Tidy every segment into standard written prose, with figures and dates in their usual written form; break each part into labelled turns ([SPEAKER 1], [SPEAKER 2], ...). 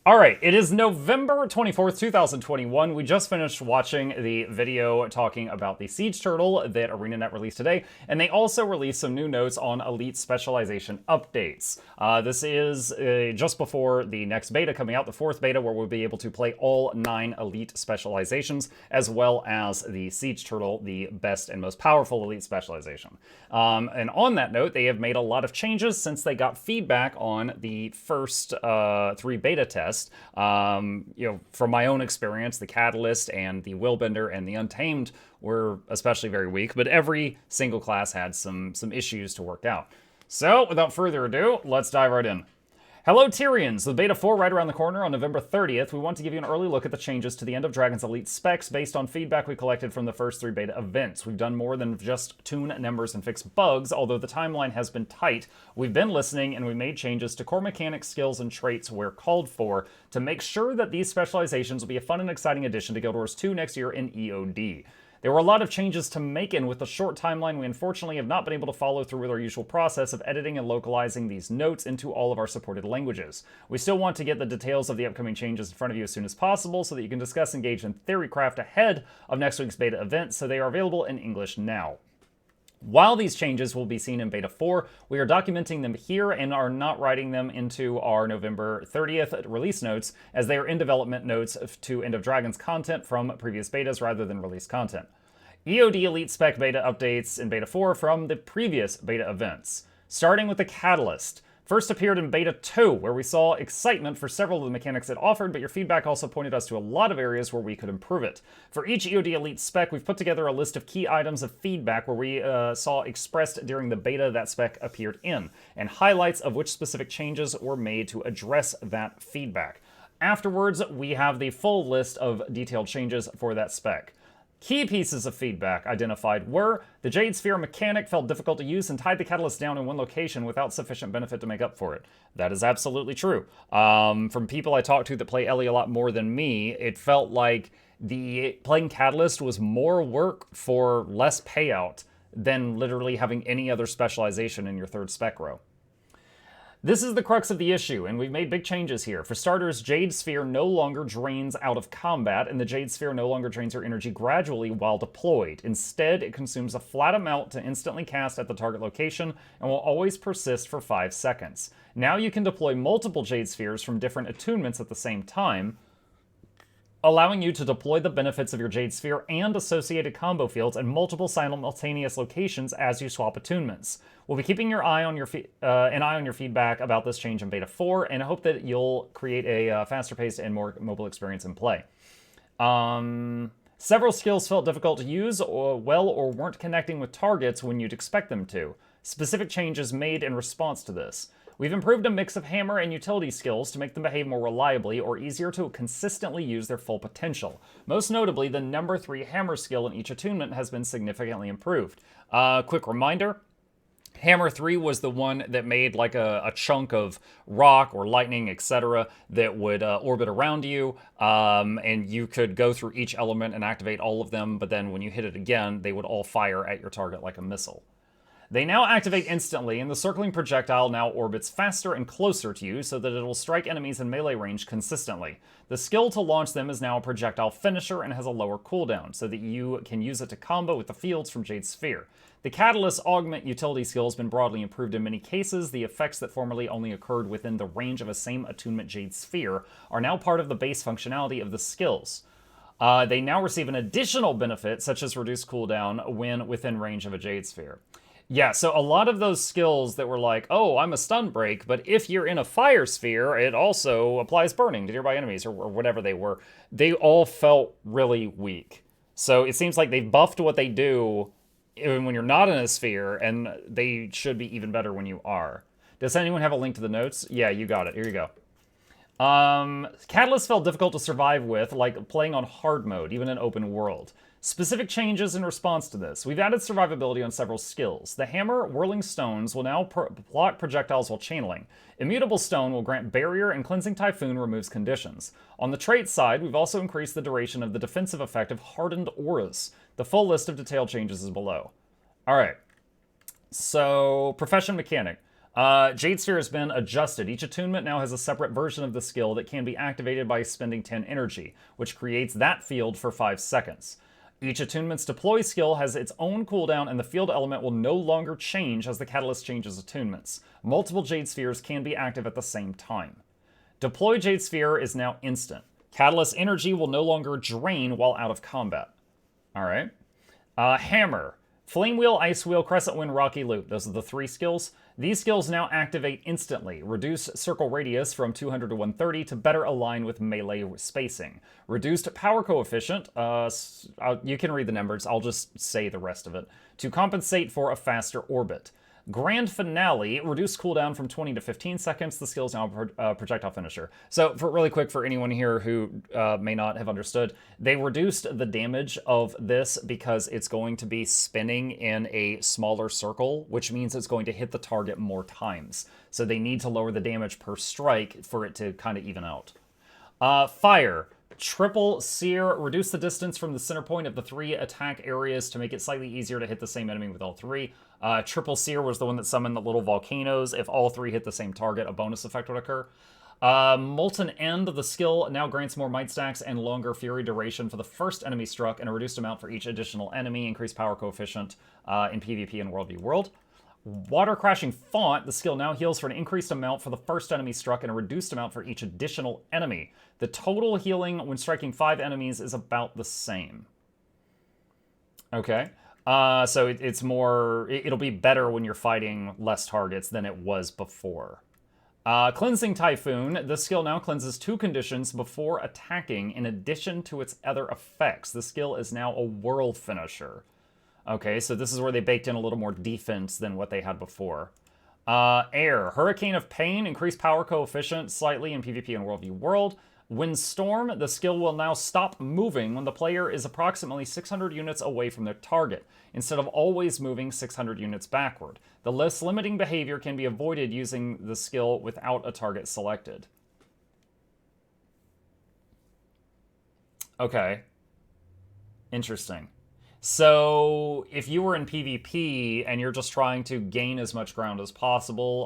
[SPEAKER 1] Alright, it is November 24th, 2021. We just finished watching the video talking about the Siege Turtle that ArenaNet released today, and they also released some new notes on Elite Specialization updates. This is just before the next beta coming out, the 4th beta, where we'll be able to play all 9 Elite Specializations, as well as the Siege Turtle, the best and most powerful Elite Specialization. And on that note, they have made a lot of changes since they got feedback on the first 3 beta tests. From my own experience, the Catalyst and the Willbender and the Untamed were especially very weak, but every single class had some issues to work out. So, without further ado, let's dive right in. Hello Tyrians, with Beta 4 right around the corner on November 30th, we want to give you an early look at the changes to the End of Dragons Elite specs based on feedback we collected from the first 3 beta events. We've done more than just tune numbers and fix bugs, although the timeline has been tight. We've been listening and we made changes to core mechanics, skills, and traits where called for to make sure that these specializations will be a fun and exciting addition to Guild Wars 2 next year in EOD. There were a lot of changes to make, and with the short timeline, we unfortunately have not been able to follow through with our usual process of editing and localizing these notes into all of our supported languages. We still want to get the details of the upcoming changes in front of you as soon as possible so that you can discuss and engage in theorycraft ahead of next week's beta event, so they are available in English now. While these changes will be seen in Beta 4, we are documenting them here and are not writing them into our November 30th release notes, as they are in development notes to End of Dragons content from previous betas rather than release content. EOD Elite Spec Beta updates in Beta 4 from the previous beta events. Starting with the Catalyst. First appeared in Beta 2, where we saw excitement for several of the mechanics it offered, but your feedback also pointed us to a lot of areas where we could improve it. For each EOD Elite spec, we've put together a list of key items of feedback where we saw expressed during the beta that spec appeared in, and highlights of which specific changes were made to address that feedback. Afterwards, we have the full list of detailed changes for that spec. Key pieces of feedback identified were the Jade Sphere mechanic felt difficult to use and tied the Catalyst down in one location without sufficient benefit to make up for it. That is absolutely true. From people I talked to that play Ellie a lot more than me, it felt like playing Catalyst was more work for less payout than literally having any other specialization in your third spec row. This is the crux of the issue, and we've made big changes here. For starters, Jade Sphere no longer drains out of combat, and the Jade Sphere no longer drains your energy gradually while deployed. Instead, it consumes a flat amount to instantly cast at the target location, and will always persist for 5 seconds. Now you can deploy multiple Jade Spheres from different attunements at the same time, allowing you to deploy the benefits of your Jade Sphere and associated combo fields in multiple simultaneous locations as you swap attunements. We'll be keeping an eye on your feedback about this change in Beta 4, and hope that you'll create a faster-paced and more mobile experience in play. Several skills felt difficult to use or weren't connecting with targets when you'd expect them to. Specific changes made in response to this. We've improved a mix of hammer and utility skills to make them behave more reliably or easier to consistently use their full potential. Most notably, the number 3 hammer skill in each attunement has been significantly improved. Quick reminder, Hammer 3 was the one that made like a chunk of rock or lightning, etc., that would orbit around you, and you could go through each element and activate all of them, but then when you hit it again, they would all fire at your target like a missile. They now activate instantly, and the circling projectile now orbits faster and closer to you so that it will strike enemies in melee range consistently. The skill to launch them is now a projectile finisher and has a lower cooldown, so that you can use it to combo with the fields from Jade Sphere. The Catalyst augment utility skill has been broadly improved in many cases. The effects that formerly only occurred within the range of a same attunement Jade Sphere are now part of the base functionality of the skills. They now receive an additional benefit, such as reduced cooldown, when within range of a Jade Sphere. Yeah, so a lot of those skills that were like, oh, I'm a stun break, but if you're in a fire sphere, it also applies burning to nearby enemies, or whatever they were, they all felt really weak. So it seems like they've buffed what they do even when you're not in a sphere, and they should be even better when you are. Does anyone have a link to the notes? Yeah, you got it. Here you go. Catalyst felt difficult to survive with, like playing on hard mode, even in open world. Specific changes in response to this. We've added survivability on several skills. The hammer Whirling Stones will now block projectiles while channeling. Immutable Stone will grant barrier, and Cleansing Typhoon removes conditions. On the trait side, we've also increased the duration of the defensive effect of Hardened Auras. The full list of detailed changes is below. Alright, so Profession Mechanic. Jade Sphere has been adjusted. Each attunement now has a separate version of the skill that can be activated by spending 10 energy, which creates that field for 5 seconds. Each attunement's deploy skill has its own cooldown, and the field element will no longer change as the catalyst changes attunements. Multiple Jade Spheres can be active at the same time. Deploy Jade Sphere is now instant. Catalyst energy will no longer drain while out of combat. Alright. Hammer. Flame Wheel, Ice Wheel, Crescent Wind, Rocky Loop. Those are the 3 skills. These skills now activate instantly. Reduce circle radius from 200 to 130 to better align with melee spacing. Reduced power coefficient, you can read the numbers, I'll just say the rest of it, to compensate for a faster orbit. Grand Finale, reduced cooldown from 20 to 15 seconds. The skill is now projectile finisher. So, really quick, for anyone here who may not have understood, they reduced the damage of this because it's going to be spinning in a smaller circle, which means it's going to hit the target more times. So they need to lower the damage per strike for it to kind of even out. Fire. Triple Sear, reduce the distance from the center point of the 3 attack areas to make it slightly easier to hit the same enemy with all 3. Triple Sear was the one that summoned the little volcanoes. If all 3 hit the same target, a bonus effect would occur. Molten End, the skill now grants more might stacks and longer fury duration for the first enemy struck, and a reduced amount for each additional enemy. Increased power coefficient in PvP and World v World. Water Crashing Font, the skill now heals for an increased amount for the first enemy struck and a reduced amount for each additional enemy. The total healing when striking 5 enemies is about the same. Okay. So it's more... It'll be better when you're fighting less targets than it was before. Cleansing Typhoon, the skill now cleanses 2 conditions before attacking in addition to its other effects. The skill is now a world finisher. Okay, so this is where they baked in a little more defense than what they had before. Air. Hurricane of Pain. Increased power coefficient slightly in PvP and World v World. Windstorm. The skill will now stop moving when the player is approximately 600 units away from their target, instead of always moving 600 units backward. The less limiting behavior can be avoided using the skill without a target selected. Okay. Interesting. So, if you were in PvP and you're just trying to gain as much ground as possible,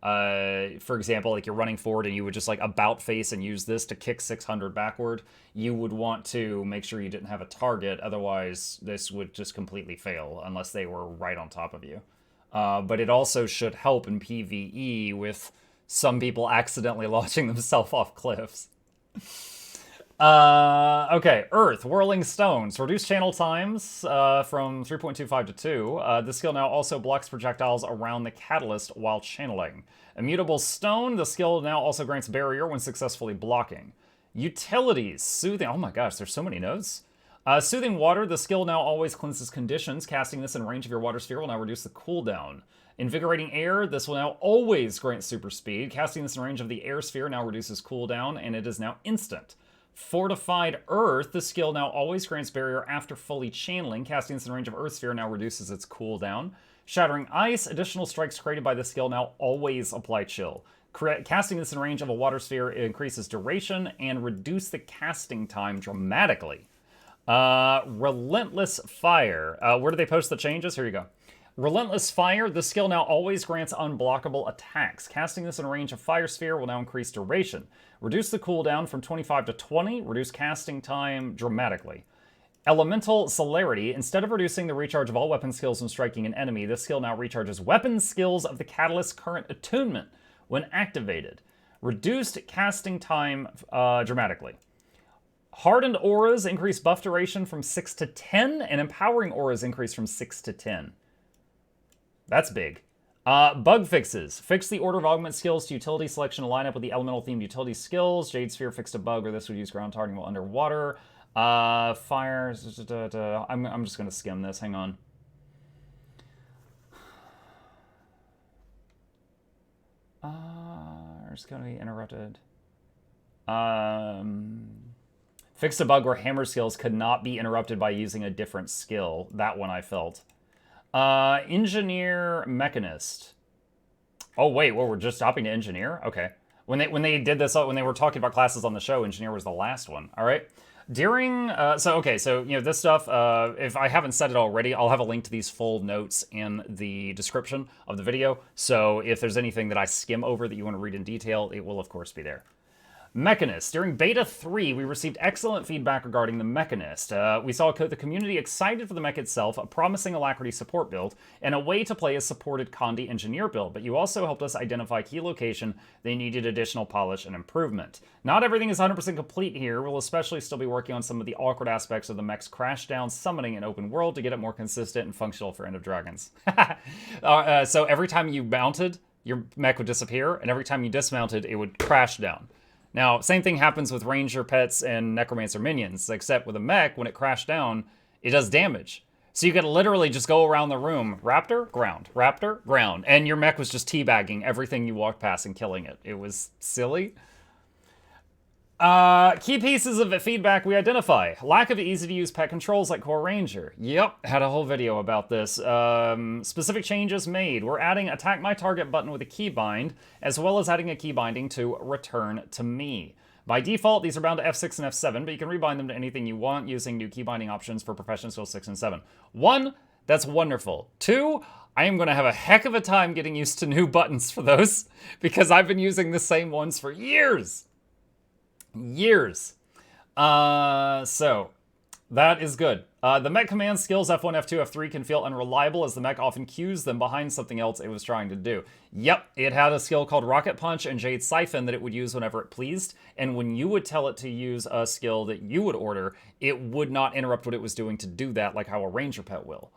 [SPEAKER 1] for example, like you're running forward and you would just like about face and use this to kick 600 backward, you would want to make sure you didn't have a target, otherwise this would just completely fail unless they were right on top of you. But it also should help in PvE with some people accidentally launching themselves off cliffs. Okay, Earth, Whirling Stones. Reduce channel times from 3.25 to 2. This skill now also blocks projectiles around the catalyst while channeling. Immutable Stone. The skill now also grants barrier when successfully blocking. Utilities. Soothing. Oh my gosh, there's so many nodes. Soothing Water. The skill now always cleanses conditions. Casting this in range of your water sphere will now reduce the cooldown. Invigorating Air. This will now always grant super speed. Casting this in range of the air sphere now reduces cooldown, and it is now instant. Fortified Earth, the skill now always grants barrier after fully channeling. Casting this in range of Earth Sphere now reduces its cooldown. Shattering Ice, additional strikes created by the skill now always apply chill. Casting this in range of a water sphere increases duration and reduce the casting time dramatically. Relentless Fire. Where do they post the changes? Here you go. Relentless Fire, the skill now always grants unblockable attacks. Casting this in range of Fire Sphere will now increase duration. Reduce the cooldown from 25 to 20, reduce casting time dramatically. Elemental Celerity, instead of reducing the recharge of all weapon skills when striking an enemy, this skill now recharges weapon skills of the catalyst's current attunement when activated. Reduced casting time dramatically. Hardened Auras increase buff duration from 6 to 10, and Empowering Auras increase from 6 to 10. That's big. Bug fixes. Fix the order of augment skills to utility selection to line up with the elemental-themed utility skills. Jade Sphere fixed a bug where this would use ground targeting while underwater. Fire... I'm just going to skim this. Hang on. It's going to be interrupted. Fixed a bug where hammer skills could not be interrupted by using a different skill. That one I felt. Engineer Mechanist. Oh wait, well we're just stopping to Engineer? Okay. When they did this, when they were talking about classes on the show, Engineer was the last one. All right. This stuff, if I haven't said it already, I'll have a link to these full notes in the description of the video. So if there's anything that I skim over that you want to read in detail, it will of course be there. Mechanist. During Beta 3, we received excellent feedback regarding the Mechanist. We saw the community excited for the mech itself, a promising Alacrity support build, and a way to play a supported Condi engineer build, but you also helped us identify key location they needed additional polish and improvement. Not everything is 100% complete here. We'll especially still be working on some of the awkward aspects of the mech's crash down summoning in open world to get it more consistent and functional for End of Dragons. So every time you mounted, your mech would disappear, and every time you dismounted, it would crash down. Now, same thing happens with Ranger pets and Necromancer minions, except with a mech, when it crashed down, it does damage. So you could literally just go around the room, Raptor, ground, Raptor, ground, and your mech was just teabagging everything you walked past and killing it. It was silly. Key pieces of feedback we identify. Lack of easy-to-use pet controls like Core Ranger. Yep, had a whole video about this. Specific changes made. We're adding Attack My Target button with a keybind, as well as adding a key binding to Return to Me. By default, these are bound to F6 and F7, but you can rebind them to anything you want using new key binding options for Profession Skill 6 and 7. 1, that's wonderful. 2, I am going to have a heck of a time getting used to new buttons for those, because I've been using the same ones for years. So that is good. The mech command skills F1, F2, F3 can feel unreliable as the mech often cues them behind something else it was trying to do. Yep, it had a skill called Rocket Punch and Jade Siphon that it would use whenever it pleased, and when you would tell it to use a skill that you would order, it would not interrupt what it was doing to do that, like how a Ranger pet will.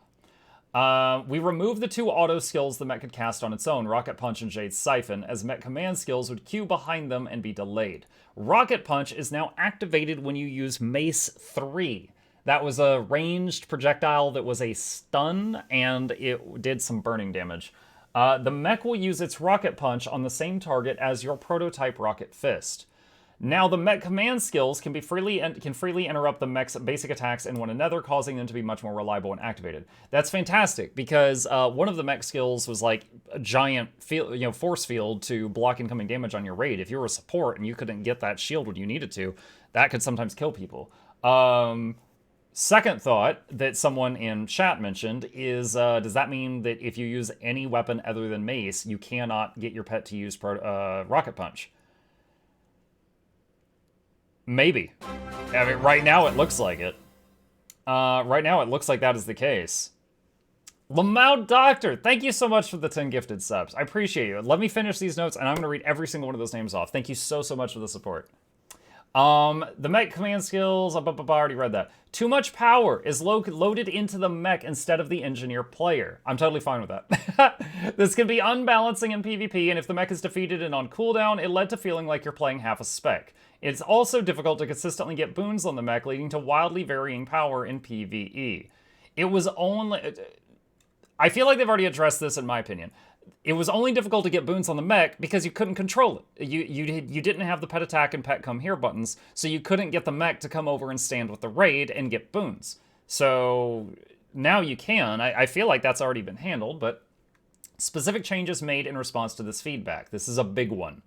[SPEAKER 1] We removed the 2 auto skills the mech could cast on its own, Rocket Punch and Jade Siphon, as mech command skills would queue behind them and be delayed. Rocket Punch is now activated when you use Mace 3. That was a ranged projectile that was a stun, and it did some burning damage. The mech will use its Rocket Punch on the same target as your prototype Rocket Fist. Now, the mech command skills can freely interrupt the mech's basic attacks in one another, causing them to be much more reliable and activated. That's fantastic, because one of the mech skills was like a giant force field to block incoming damage on your raid. If you were a support and you couldn't get that shield when you needed to, that could sometimes kill people. Second thought that someone in chat mentioned is, does that mean that if you use any weapon other than mace, you cannot get your pet to use Rocket Punch? Maybe. I mean, right now it looks like it. Right now it looks like that is the case. Lamau Doctor, thank you so much for the 10 gifted subs. I appreciate you. Let me finish these notes, and I'm going to read every single one of those names off. Thank you so much for the support. The mech command skills, I already read that. Too much power is loaded into the mech instead of the engineer player. I'm totally fine with that. This can be unbalancing in PvP, and if the mech is defeated and on cooldown, it led to feeling like you're playing half a spec. It's also difficult to consistently get boons on the mech, leading to wildly varying power in PvE. It was only... I feel like they've already addressed this, in my opinion. It was only difficult to get boons on the mech because you couldn't control it. You didn't have the pet attack and pet come here buttons, so you couldn't get the mech to come over and stand with the raid and get boons. So now you can. I feel like that's already been handled, but specific changes made in response to this feedback. This is a big one.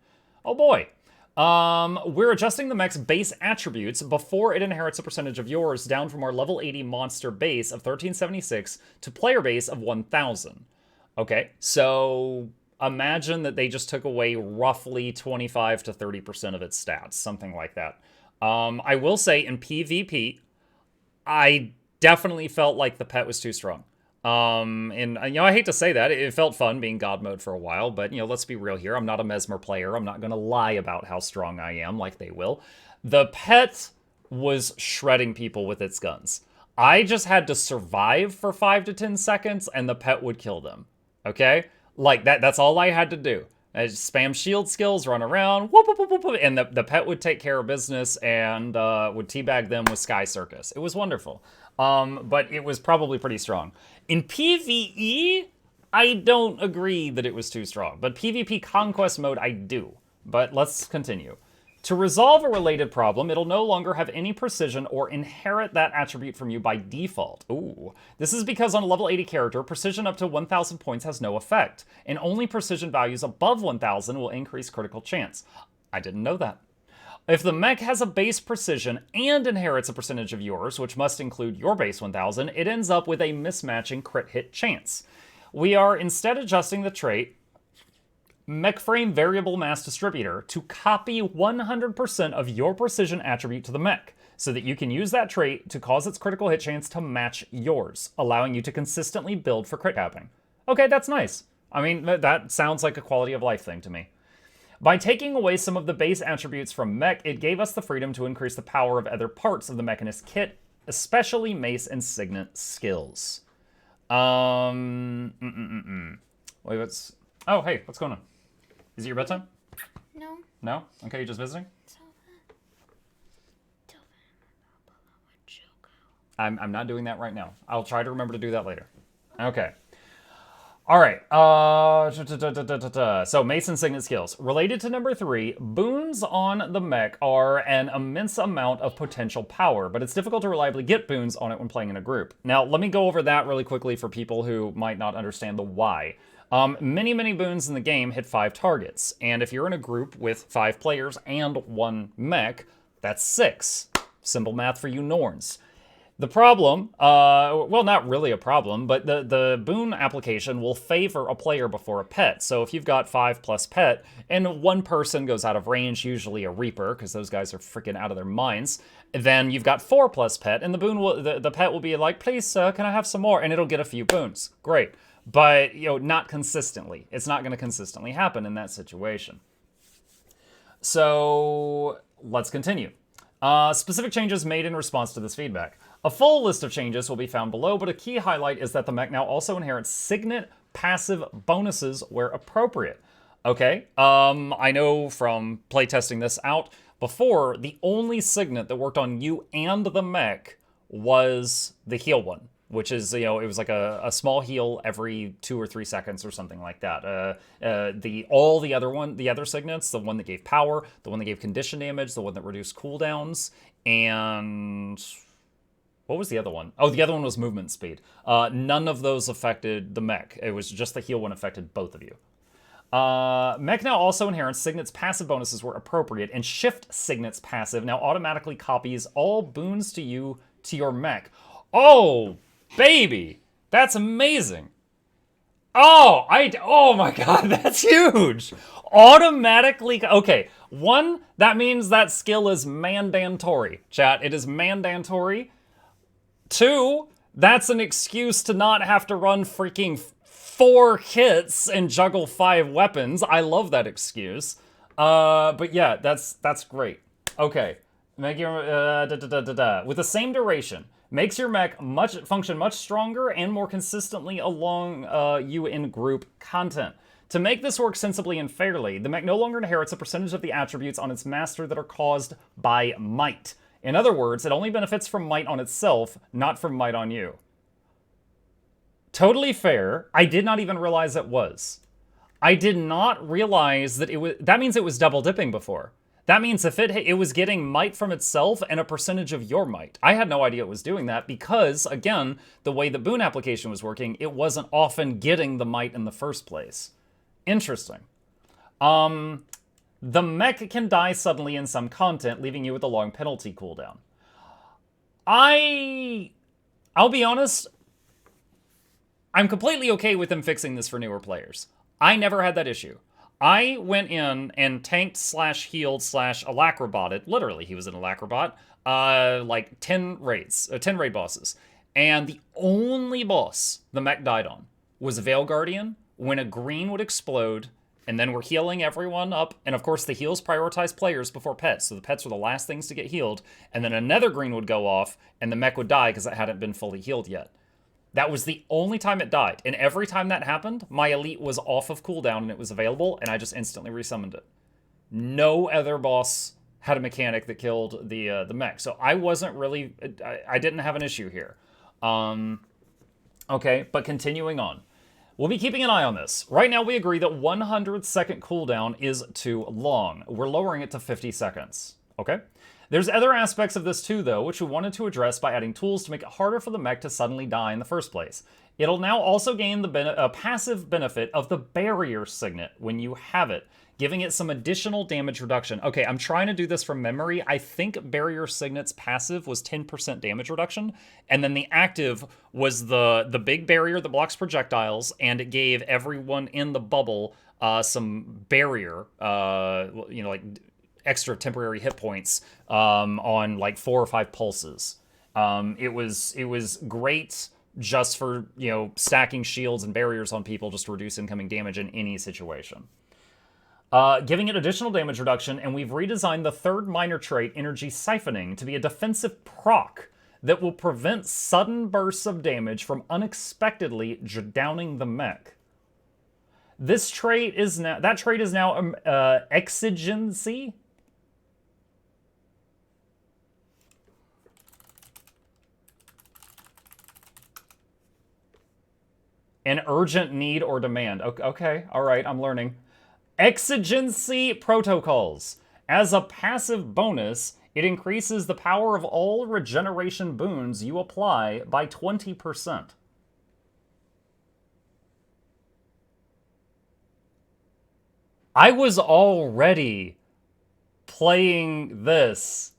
[SPEAKER 1] Oh boy. We're adjusting the mech's base attributes before it inherits a percentage of yours down from our level 80 monster base of 1376 to player base of 1000. Okay, so imagine that they just took away roughly 25 to 30% of its stats, something like that. I will say in PvP, I definitely felt like the pet was too strong. And I hate to say that, it felt fun being God mode for a while, but let's be real here. I'm not a Mesmer player. I'm not going to lie about how strong I am like they will. The pet was shredding people with its guns. I just had to survive for 5 to 10 seconds and the pet would kill them. Okay? Like that's all I had to do. I just spam shield skills, run around, whoop, whoop, whoop, whoop, and the pet would take care of business and would teabag them with Sky Circus. It was wonderful. But it was probably pretty strong. In PvE, I don't agree that it was too strong. But PvP Conquest mode, I do. But let's continue. To resolve a related problem, it'll no longer have any precision or inherit that attribute from you by default. Ooh. This is because on a level 80 character, precision up to 1000 points has no effect, and only precision values above 1000 will increase critical chance. I didn't know that. If the mech has a base precision and inherits a percentage of yours, which must include your base 1000, it ends up with a mismatching crit hit chance. We are instead adjusting the trait Mech Frame Variable Mass Distributor to copy 100% of your precision attribute to the mech, so that you can use that trait to cause its critical hit chance to match yours, allowing you to consistently build for crit capping. Okay, that's nice. I mean, that sounds like a quality of life thing to me. By taking away some of the base attributes from mech, it gave us the freedom to increase the power of other parts of the Mechanist kit, especially mace and signet skills. Wait, what's... Oh, hey, what's going on? Is it your bedtime?
[SPEAKER 2] No.
[SPEAKER 1] No? Okay, you're just visiting? I'm not doing that right now. I'll try to remember to do that later. Okay. All right. So mace and signet skills. Related to number 3, boons on the mech are an immense amount of potential power, but it's difficult to reliably get boons on it when playing in a group. Now, let me go over that really quickly for people who might not understand the why. Many boons in the game hit 5 targets, and if you're in a group with 5 players and 1 mech, that's 6. Simple math for you Norns. The problem, well, not really a problem, but the boon application will favor a player before a pet. So if you've got 5 plus pet, and 1 person goes out of range, usually a Reaper, because those guys are freaking out of their minds, then you've got 4 plus pet, and the boon will, the pet will be like, please, sir, can I have some more? And it'll get a few boons. Great. But, you know, not consistently. It's not going to consistently happen in that situation. So let's continue. Specific changes made in response to this feedback. A full list of changes will be found below, but a key highlight is that the mech now also inherits signet passive bonuses where appropriate. Okay, I know from playtesting this out before, the only signet that worked on you and the mech was the heal one, which is, you know, it was like a small heal every 2 or 3 seconds or something like that. All the other signets, the one that gave power, the one that gave condition damage, the one that reduced cooldowns, and what was the other one? Oh, the other one was movement speed. None of those affected the mech. It was just the heal one affected both of you. Mech now also inherits Signet's passive bonuses where appropriate, and Shift Signet's passive now automatically copies all boons to you to your mech. Oh, baby! That's amazing! Oh my god, that's huge! Automatically, okay, 1, that means that skill is mandatory. Chat, it is mandatory. 2, that's an excuse to not have to run freaking 4 kits and juggle 5 weapons. I love that excuse. But yeah, that's great. Okay, make your with the same duration, makes your mech function much stronger and more consistently along you in group content. To make this work sensibly and fairly, the mech no longer inherits a percentage of the attributes on its master that are caused by might. In other words, it only benefits from might on itself, not from might on you. Totally fair. I did not even realize it was. I did not realize that it was. That means it was double dipping before. That means if it was getting might from itself and a percentage of your might. I had no idea it was doing that because, again, the way the boon application was working, it wasn't often getting the might in the first place. Interesting. The mech can die suddenly in some content, leaving you with a long penalty cooldown. I'll be honest, I'm completely okay with them fixing this for newer players. I never had that issue. I went in and tanked / healed / alacrobotted, literally he was an alacrobot, like 10 raid bosses. And the only boss the mech died on was Veil Guardian, when a green would explode, and then we're healing everyone up, and of course the heals prioritize players before pets, so the pets were the last things to get healed, and then another green would go off, and the mech would die because it hadn't been fully healed yet. That was the only time it died, and every time that happened, my elite was off of cooldown and it was available, and I just instantly resummoned it. No other boss had a mechanic that killed the mech, so I wasn't really, I didn't have an issue here. Okay, but continuing on. We'll be keeping an eye on this. Right now, we agree that 100-second cooldown is too long. We're lowering it to 50 seconds, okay? There's other aspects of this too, though, which we wanted to address by adding tools to make it harder for the mech to suddenly die in the first place. It'll now also gain the passive benefit of the barrier signet when you have it, giving it some additional damage reduction. Okay, I'm trying to do this from memory. I think barrier signet's passive was 10% damage reduction, and then the active was the big barrier that blocks projectiles, and it gave everyone in the bubble some barrier, like extra temporary hit points on like 4 or 5 pulses. It was great just for, stacking shields and barriers on people just to reduce incoming damage in any situation. Giving it additional damage reduction, and we've redesigned the third minor trait, Energy Siphoning, to be a defensive proc that will prevent sudden bursts of damage from unexpectedly downing the mech. That trait is now Exigency. An urgent need or demand. Okay, all right, I'm learning. Exigency protocols. As a passive bonus, it increases the power of all regeneration boons you apply by 20%. I was already playing this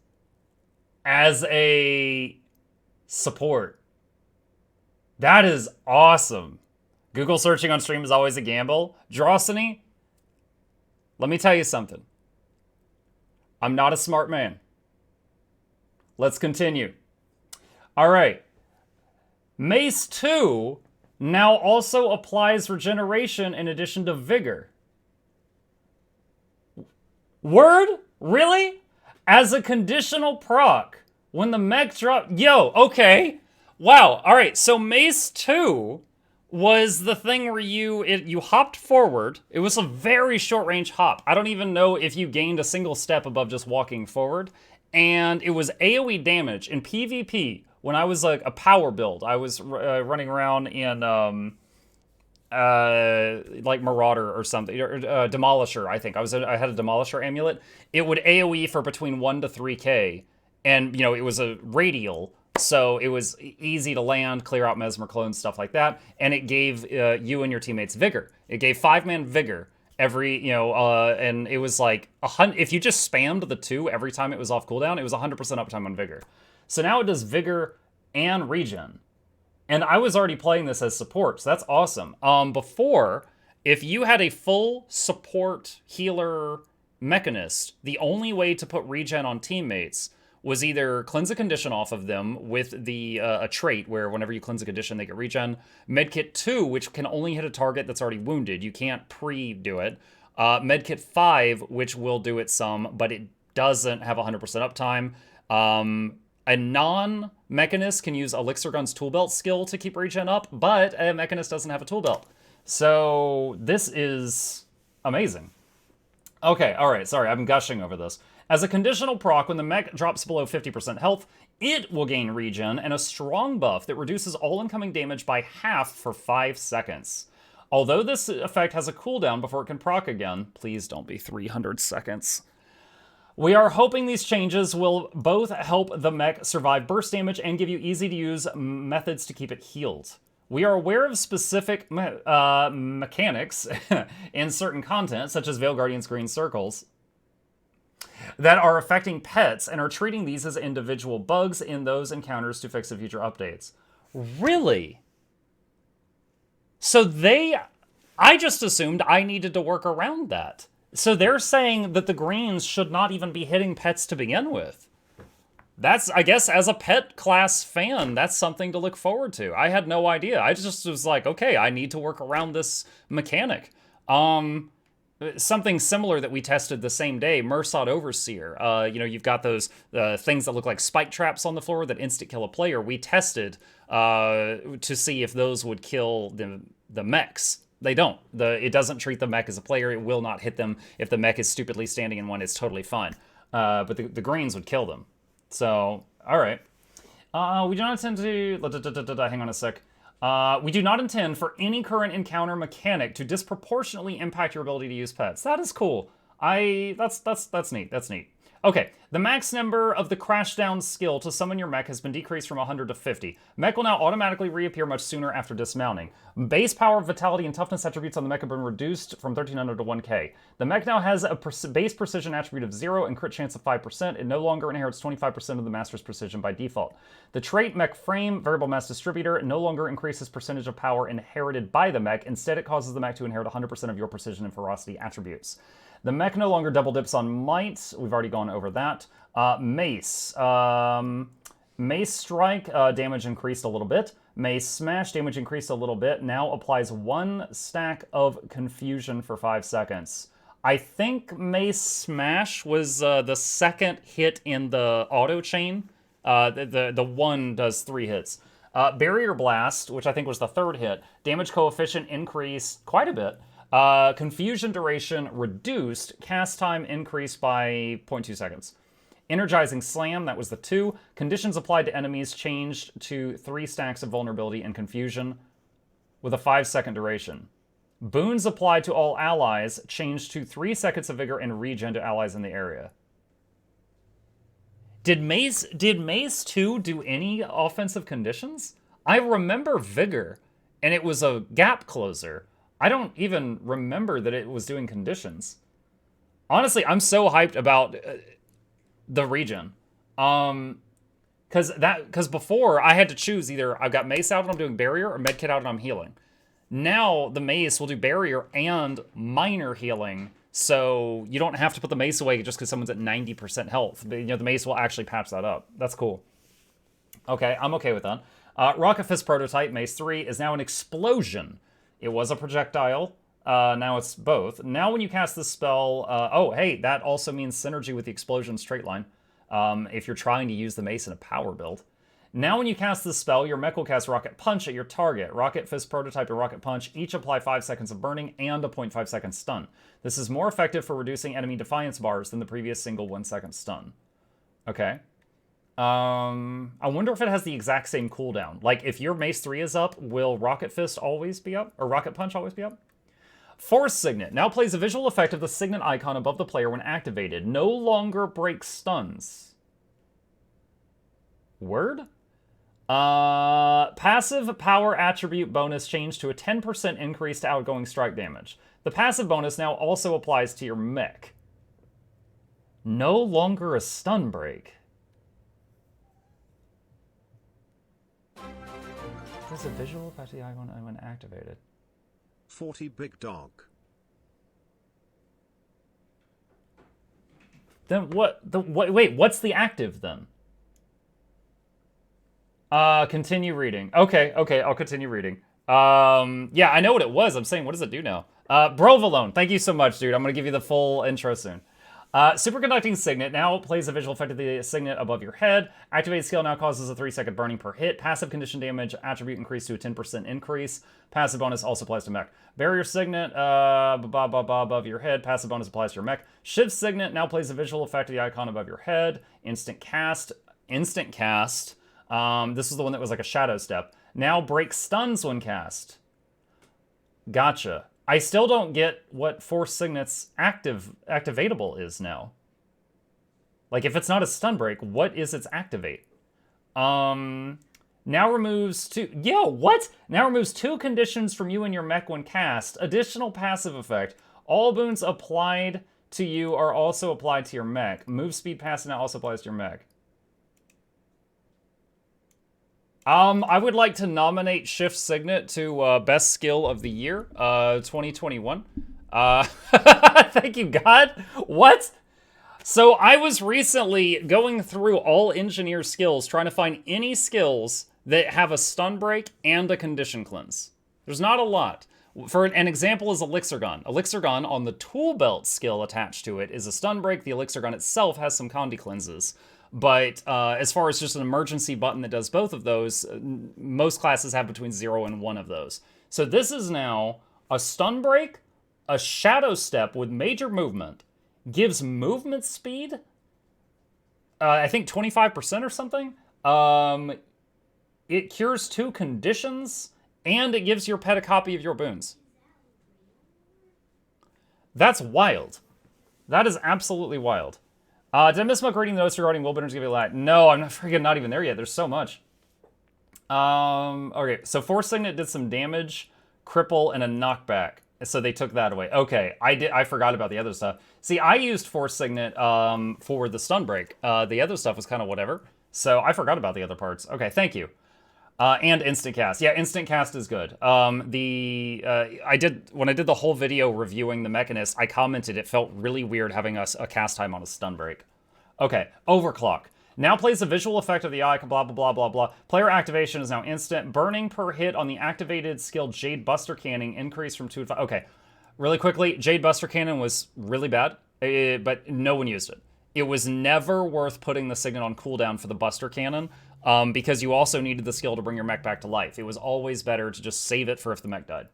[SPEAKER 1] as a support. That is awesome. Google searching on stream is always a gamble. Drosiny, let me tell you something. I'm not a smart man. Let's continue. All right. Mace 2 now also applies regeneration in addition to vigor. Word? Really? As a conditional proc, when the mech drop... Yo, okay. Wow. All right, so Mace 2... was the thing where you hopped forward. It was a very short-range hop. I don't even know if you gained a single step above just walking forward. And it was AoE damage. In PvP, when I was like a power build, I was running around in like Marauder or something, or Demolisher, I think. I had a Demolisher amulet. It would AoE for between 1 to 3k. And, it was a radial. So it was easy to land, clear out Mesmer clones, stuff like that. And it gave you and your teammates vigor. It gave 5-man vigor every, and it was like, if you just spammed the 2 every time it was off cooldown, it was 100% uptime on vigor. So now it does vigor and regen. And I was already playing this as support, so that's awesome. Before, if you had a full support healer Mechanist, the only way to put regen on teammates was either cleanse a condition off of them with the a trait where whenever you cleanse a condition, they get regen. Medkit 2, which can only hit a target that's already wounded. You can't pre-do it. Medkit 5, which will do it some, but it doesn't have 100% uptime. A non-Mechanist can use Elixir Gun's tool belt skill to keep regen up, but a Mechanist doesn't have a tool belt. So this is amazing. Okay, all right, sorry, I'm gushing over this. As a conditional proc, when the mech drops below 50% health, it will gain regen and a strong buff that reduces all incoming damage by half for 5 seconds. Although this effect has a cooldown before it can proc again, please don't be 300 seconds. We are hoping these changes will both help the mech survive burst damage and give you easy-to-use methods to keep it healed. We are aware of specific mechanics in certain content, such as Veil Guardian's green circles, that are affecting pets and are treating these as individual bugs in those encounters to fix in future updates. Really? So I just assumed I needed to work around that. So they're saying that the greens should not even be hitting pets to begin with. That's, I guess, as a pet class fan, that's something to look forward to. I had no idea. I just was like, okay, I need to work around this mechanic. Something similar that we tested the same day, Mersod Overseer. You've got those things that look like spike traps on the floor that instant kill a player. We tested to see if those would kill the mechs. They don't. It doesn't treat the mech as a player. It will not hit them. If the mech is stupidly standing in one, it's totally fine. But the greens would kill them. So, all right. We do not intend to... Hang on a sec. We do not intend for any current encounter mechanic to disproportionately impact your ability to use pets. That is cool. That's neat. That's neat. Okay, the max number of the Crashdown skill to summon your mech has been decreased from 100 to 50. Mech will now automatically reappear much sooner after dismounting. Base power, vitality, and toughness attributes on the mech have been reduced from 1300 to 1k. The mech now has a base precision attribute of 0 and crit chance of 5%. It no longer inherits 25% of the master's precision by default. The trait mech frame, variable mass distributor, no longer increases percentage of power inherited by the mech. Instead, it causes the mech to inherit 100% of your precision and ferocity attributes. The mech no longer double dips on might. We've already gone over that. Mace. Mace strike, damage increased a little bit. Mace smash, damage increased a little bit. Now applies 1 stack of confusion for 5 seconds. I think Mace smash was the second hit in the auto chain. The one does 3 hits. Barrier blast, which I think was the 3rd hit. Damage coefficient increased quite a bit. Confusion duration reduced. Cast time increased by 0.2 seconds. Energizing Slam, that was the 2. Conditions applied to enemies changed to 3 stacks of vulnerability and confusion with a 5-second duration. Boons applied to all allies changed to 3 seconds of vigor and regen to allies in the area. Did Mace 2 do any offensive conditions? I remember vigor, and it was a gap closer. I don't even remember that it was doing conditions. Honestly, I'm so hyped about the regen. Because before, I had to choose either I've got Mace out and I'm doing Barrier, or Medkit out and I'm healing. Now, the Mace will do Barrier and minor healing, so you don't have to put the Mace away just because someone's at 90% health. You know, the Mace will actually patch that up. That's cool. Okay, I'm okay with that. Rocket Fist Prototype, Mace 3, is now an explosion. It was a projectile. Now it's both. Now when you cast this spell... oh, hey, that also means synergy with the explosion straight line. If you're trying to use the Mace in a power build. Now when you cast this spell, your mech will cast Rocket Punch at your target. Rocket Fist Prototype and Rocket Punch each apply 5 seconds of burning and a 0.5 second stun. This is more effective for reducing enemy defiance bars than the previous single 1 second stun. Okay. I wonder if it has the exact same cooldown. Like, if your Mace 3 is up, will Rocket Fist always be up? Or Rocket Punch always be up? Force Signet now plays a visual effect of the Signet icon above the player when activated. No longer breaks stuns. Word? Passive power attribute bonus changed to a 10% increase to outgoing strike damage. The passive bonus now also applies to your mech. No longer a stun break. There's a visual effect of the icon when activated.
[SPEAKER 2] 40 big dog.
[SPEAKER 1] Then what? Wait, what's the active then? Continue reading. Okay, I'll continue reading. Yeah, I know what it was. I'm saying, what does it do now? Brovolone, thank you so much, dude. I'm gonna give you the full intro soon. Superconducting Signet now plays a visual effect of the Signet above your head. Activated skill now causes a 3-second burning per hit. Passive condition damage attribute increased to a 10% increase. Passive bonus also applies to mech. Barrier Signet above your head. Passive bonus applies to your mech. Shiv Signet now plays a visual effect of the icon above your head. Instant cast. This is the one that was like a shadow step. Now breaks stuns when cast. Gotcha. I still don't get what Force Signet's activatable is now. Like, if it's not a stun break, what is its activate? Now removes two... Yo, what? Now removes 2 conditions from you and your mech when cast. Additional passive effect. All boons applied to you are also applied to your mech. Move speed passive now also applies to your mech. I would like to nominate Shift Signet to Best Skill of the Year, 2021. Thank you, God. What? So I was recently going through all engineer skills, trying to find any skills that have a stun break and a condition cleanse. There's not a lot. For an example is Elixir Gun. Elixir Gun on the tool belt skill attached to it is a stun break. The Elixir Gun itself has some condi cleanses. But as far as just an emergency button that does both of those, most classes have between 0 and 1 of those. So this is now a stun break, a shadow step with major movement, gives movement speed, I think 25% or something. It cures 2 conditions, and it gives your pet a copy of your boons. That's wild. That is absolutely wild. Did I miss Muck reading the notes regarding Willbender's giving a lot? No, I'm not freaking not even there yet. There's so much. Okay, so Force Signet did some damage, cripple, and a knockback. So they took that away. Okay, I forgot about the other stuff. See, I used Force Signet for the stun break. The other stuff was kind of whatever. So I forgot about the other parts. Okay, thank you. And instant cast. Yeah, instant cast is good. When I did the whole video reviewing the Mechanist, I commented it felt really weird having a cast time on a stun break. Okay, overclock. Now plays the visual effect of the eye, blah, blah, blah, blah, blah. Player activation is now instant. Burning per hit on the activated skill Jade Buster Cannon increased from 2 to 5. Okay, really quickly, Jade Buster Cannon was really bad, but no one used it. It was never worth putting the Signet on cooldown for the Buster Cannon, because you also needed the skill to bring your mech back to life. It was always better to just save it for if the mech died.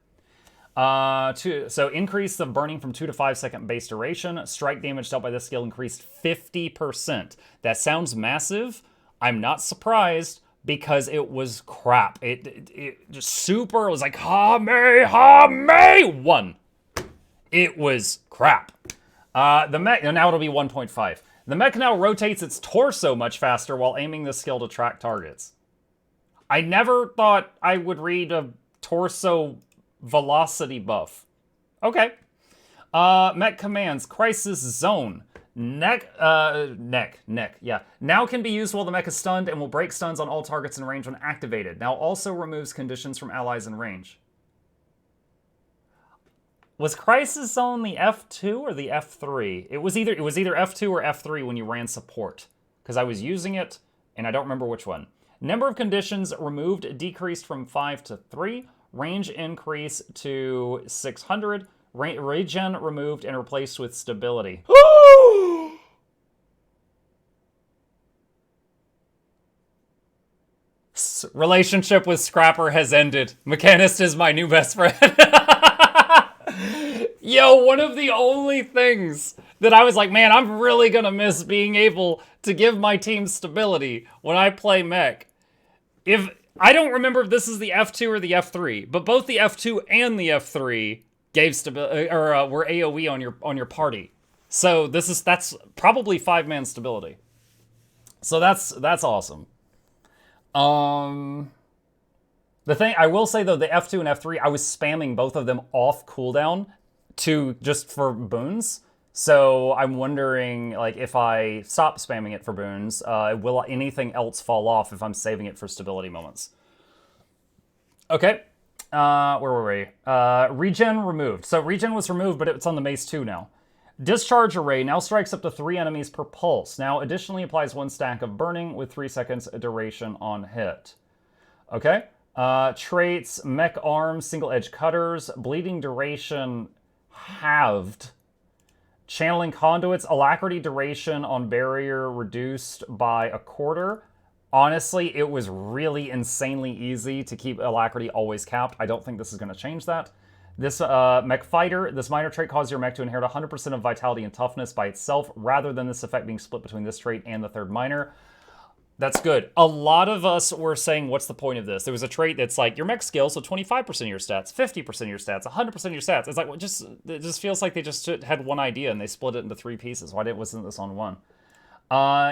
[SPEAKER 1] So increase the burning from 2 to 5 second base duration. Strike damage dealt by this skill increased 50%. That sounds massive. I'm not surprised because it was crap. It just super, it was like, Hame, 1. It was crap. The mech, now it'll be 1.5. The mech now rotates its torso much faster while aiming the skill to track targets. I never thought I would read a torso velocity buff. Okay. Mech commands. Crisis zone. Neck, yeah. Now can be used while the mech is stunned and will break stuns on all targets in range when activated. Now also removes conditions from allies in range. Was Crisis Zone the F2 or the F3? It was either F2 or F3 when you ran support. Because I was using it, and I don't remember which one. Number of conditions removed decreased from 5 to 3. Range increase to 600. Regen removed and replaced with stability. Relationship with Scrapper has ended. Mechanist is my new best friend. Yo, one of the only things that I was like, man, I'm really gonna miss being able to give my team stability when I play mech. If I don't remember if this is the F2 or the F3, but both the F2 and the F3 gave stability or were AoE on your party. So that's probably 5-man stability. So that's awesome. The thing I will say though, the F2 and F3, I was spamming both of them off cooldown just for boons. So I'm wondering, like, if I stop spamming it for boons, will anything else fall off if I'm saving it for stability moments? Okay, where were we? Regen removed. So regen was removed, but it's on the Mace 2 now. Discharge array now strikes up to 3 enemies per pulse. Now additionally applies 1 stack of burning with 3 seconds duration on hit. Okay. Traits, mech arms, single edge cutters, bleeding duration halved. Channeling conduits, alacrity duration on barrier reduced by 1/4. Honestly, it was really insanely easy to keep alacrity always capped. I don't think this is going to change that. This mech fighter, this minor trait causes your mech to inherit 100% of vitality and toughness by itself, rather than this effect being split between this trait and the third minor. That's good. A lot of us were saying, what's the point of this? There was a trait that's like, your mech skill, so 25% of your stats, 50% of your stats, 100% of your stats. It's like, well, it just feels like they just had one idea and they split it into 3 pieces. Why wasn't this on 1?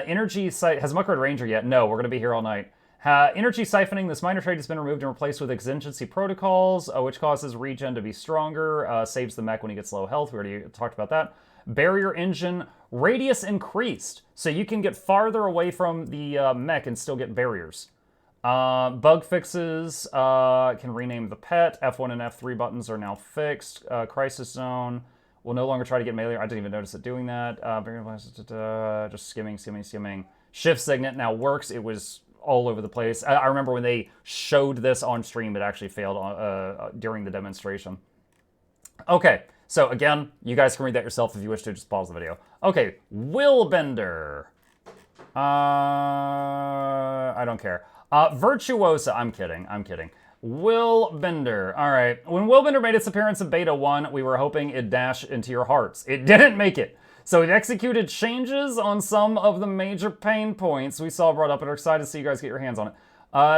[SPEAKER 1] Energy sight, has Muckrod Ranger yet? No, we're going to be here all night. Energy siphoning, this minor trait has been removed and replaced with exigency protocols, which causes regen to be stronger, saves the mech when he gets low health. We already talked about that. Barrier engine, radius increased, so you can get farther away from the mech and still get barriers. Bug fixes, can rename the pet. F1 and F3 buttons are now fixed. Crisis zone will no longer try to get melee. I didn't even notice it doing that. Just skimming. Shift signet now works. It was all over the place. I remember when they showed this on stream, it actually failed during the demonstration. Okay. So again, you guys can read that yourself if you wish to. Just pause the video. Okay, Willbender. I don't care. Virtuoso. I'm kidding. Willbender. All right. When Willbender made its appearance in Beta 1, we were hoping it'd dash into your hearts. It didn't make it. So it executed changes on some of the major pain points we saw brought up and are excited to see you guys get your hands on it.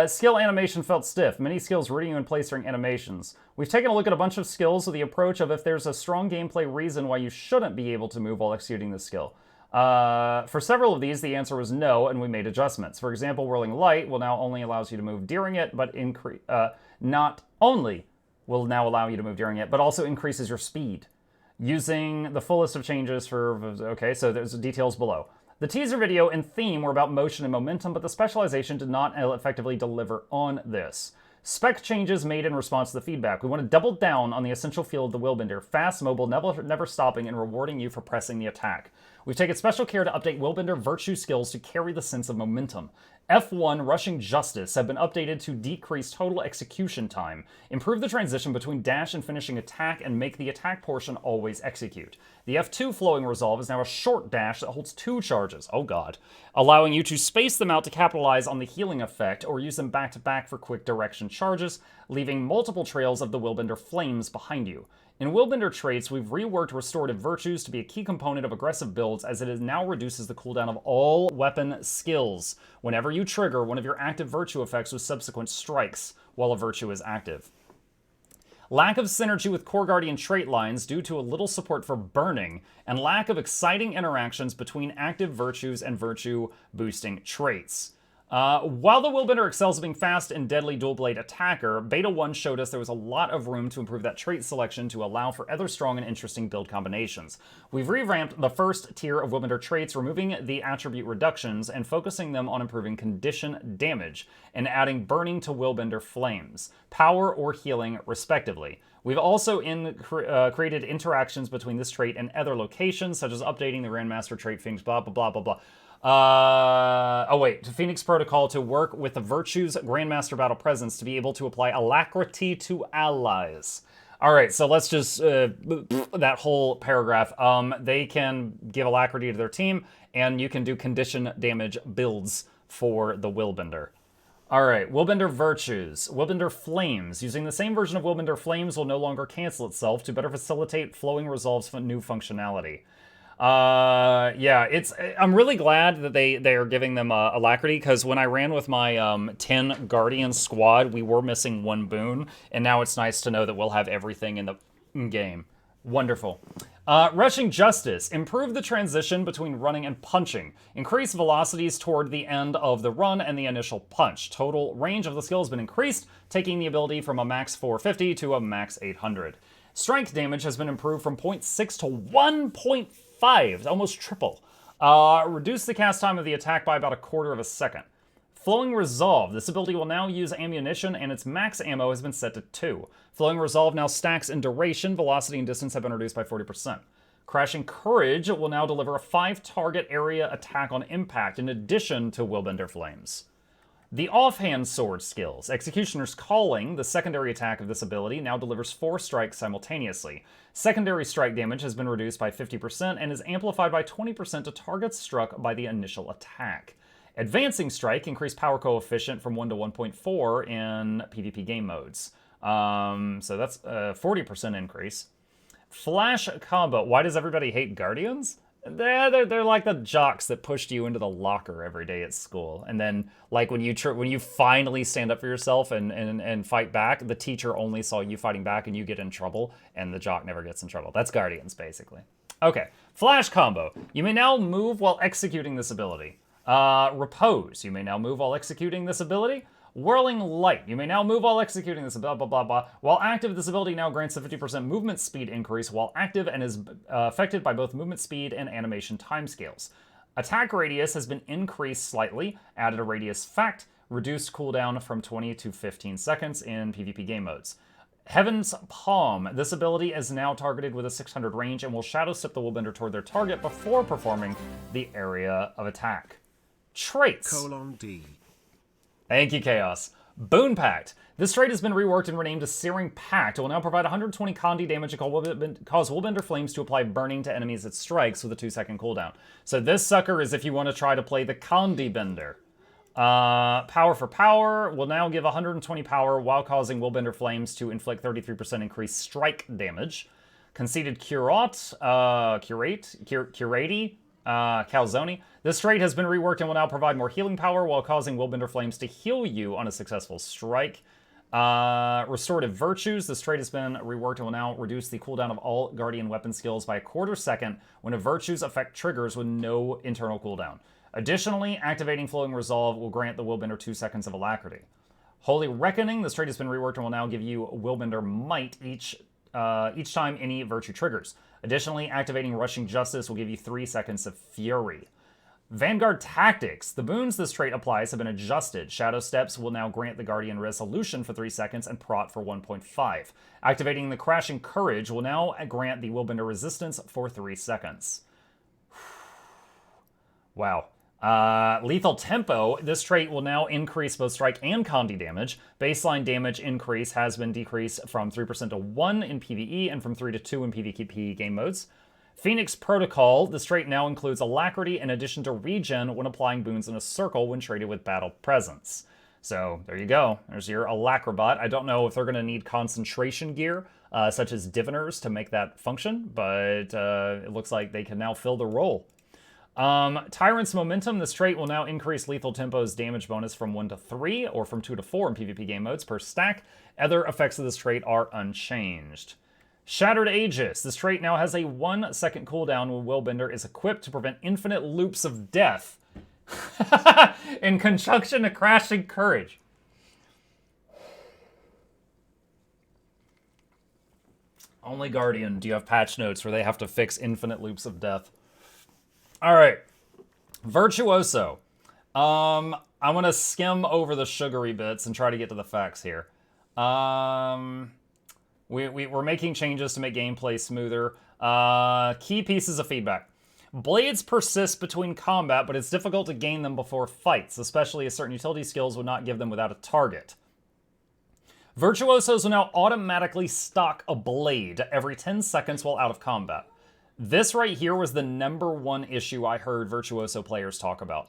[SPEAKER 1] Skill animation felt stiff. Many skills rooting you in place during animations. We've taken a look at a bunch of skills with the approach of if there's a strong gameplay reason why you shouldn't be able to move while executing this skill. For several of these, the answer was no, and we made adjustments. For example, Whirling Light will now only allows you to move during it, but not only will now allow you to move during it, but also increases your speed. Using the full list of changes for... Okay, so there's details below. The teaser video and theme were about motion and momentum, but the specialization did not effectively deliver on this. Spec changes made in response to the feedback. We want to double down on the essential feel of the Willbender, fast, mobile, never stopping, and rewarding you for pressing the attack. We've taken special care to update Willbender virtue skills to carry the sense of momentum. F1 Rushing Justice have been updated to decrease total execution time, improve the transition between dash and finishing attack, and make the attack portion always execute. The F2 Flowing Resolve is now a short dash that holds 2 charges, oh god, allowing you to space them out to capitalize on the healing effect or use them back-to-back for quick direction charges, leaving multiple trails of the Willbender flames behind you. In Willbender traits, we've reworked Restorative Virtues to be a key component of aggressive builds, as it now reduces the cooldown of all weapon skills whenever you trigger one of your active virtue effects with subsequent strikes while a virtue is active. Lack of synergy with Core Guardian trait lines due to a little support for burning, and lack of exciting interactions between active virtues and virtue-boosting traits. While the Willbender excels at being fast and deadly dual-blade attacker, Beta 1 showed us there was a lot of room to improve that trait selection to allow for other strong and interesting build combinations. We've revamped the first tier of Willbender traits, removing the attribute reductions and focusing them on improving condition damage, and adding burning to Willbender flames, power or healing, respectively. We've also created interactions between this trait and other locations, such as updating the Grandmaster trait things, blah, blah, blah, blah, blah. To Phoenix Protocol to work with the Virtue's Grandmaster Battle Presence to be able to apply Alacrity to allies. Alright, so let's just, that whole paragraph. They can give Alacrity to their team, and you can do condition damage builds for the Willbender. Alright, Willbender Virtues. Willbender Flames. Using the same version of Willbender Flames will no longer cancel itself to better facilitate Flowing Resolve's new functionality. I'm really glad that they are giving them Alacrity, because when I ran with my 10 Guardian squad, we were missing 1 boon, and now it's nice to know that we'll have everything in the game. Wonderful. Rushing Justice. Improve the transition between running and punching. Increase velocities toward the end of the run and the initial punch. Total range of the skill has been increased, taking the ability from a max 450 to a max 800. Strength damage has been improved from 0.6 to 1.5, almost triple. Reduce the cast time of the attack by about a quarter of a second. Flowing Resolve. This ability will now use ammunition, and its max ammo has been set to 2. Flowing Resolve now stacks in duration. Velocity and distance have been reduced by 40%. Crashing Courage will now deliver a 5-target area attack on impact, in addition to Willbender Flames. The Offhand Sword skills. Executioner's Calling, the secondary attack of this ability, now delivers 4 strikes simultaneously. Secondary strike damage has been reduced by 50% and is amplified by 20% to targets struck by the initial attack. Advancing Strike increased power coefficient from 1 to 1.4 in PvP game modes. So that's a 40% increase. Flash Combo. Why does everybody hate Guardians? They're like the jocks that pushed you into the locker every day at school. And then, like, when you finally stand up for yourself and fight back, the teacher only saw you fighting back and you get in trouble, and the jock never gets in trouble. That's Guardians, basically. Okay, Flash Combo. You may now move while executing this ability. Repose. You may now move while executing this ability. Whirling Light. You may now move while executing this, blah, blah, blah, blah. While active, this ability now grants a 50% movement speed increase while active and is affected by both movement speed and animation timescales. Attack radius has been increased slightly, added a radius fact, reduced cooldown from 20 to 15 seconds in PvP game modes. Heaven's Palm. This ability is now targeted with a 600 range and will shadow step the Willbender toward their target before performing the area of attack. Traits.
[SPEAKER 2] D.
[SPEAKER 1] Thank you, Chaos. Boon Pact. This trait has been reworked and renamed to Searing Pact. It will now provide 120 Condi damage and cause Willbender Flames to apply burning to enemies it strikes with a 2-second cooldown. So this sucker is if you want to try to play the Condi Bender. Power for Power will now give 120 power while causing Willbender Flames to inflict 33% increased strike damage. Conceited Curate, Calzone. This trait has been reworked and will now provide more healing power while causing Willbender Flames to heal you on a successful strike. Restorative Virtues. This trait has been reworked and will now reduce the cooldown of all Guardian weapon skills by a quarter second when a Virtue's effect triggers with no internal cooldown. Additionally, activating Flowing Resolve will grant the Willbender 2 seconds of alacrity. Holy Reckoning. This trait has been reworked and will now give you Willbender Might each time any Virtue triggers. Additionally, activating Rushing Justice will give you 3 seconds of Fury. Vanguard Tactics. The boons this trait applies have been adjusted. Shadow Steps will now grant the Guardian Resolution for 3 seconds and Prot for 1.5. Activating the Crashing Courage will now grant the Willbender Resistance for 3 seconds. Wow. Lethal Tempo. This trait will now increase both strike and Condi damage. Baseline damage increase has been decreased from 3% to 1 in PvE and from 3 to 2 in PvP game modes. Phoenix Protocol. This trait now includes Alacrity in addition to Regen when applying boons in a circle when traded with Battle Presence. So there you go. There's your Alacribot. I don't know if they're going to need concentration gear, such as Diviners, to make that function, but it looks like they can now fill the role. Tyrant's Momentum. This trait will now increase Lethal Tempo's damage bonus from 1 to 3, or from 2 to 4 in PvP game modes per stack. Other effects of this trait are unchanged. Shattered Aegis. This trait now has a 1 second cooldown when Willbender is equipped to prevent infinite loops of death. In conjunction to Crashing Courage. Only Guardian do you have patch notes where they have to fix infinite loops of death. Alright. Virtuoso. I'm going to skim over the sugary bits and try to get to the facts here. We're making changes to make gameplay smoother. Key pieces of feedback. Blades persist between combat, but it's difficult to gain them before fights, especially as certain utility skills would not give them without a target. Virtuosos will now automatically stock a blade every 10 seconds while out of combat. This right here was the #1 issue I heard Virtuoso players talk about.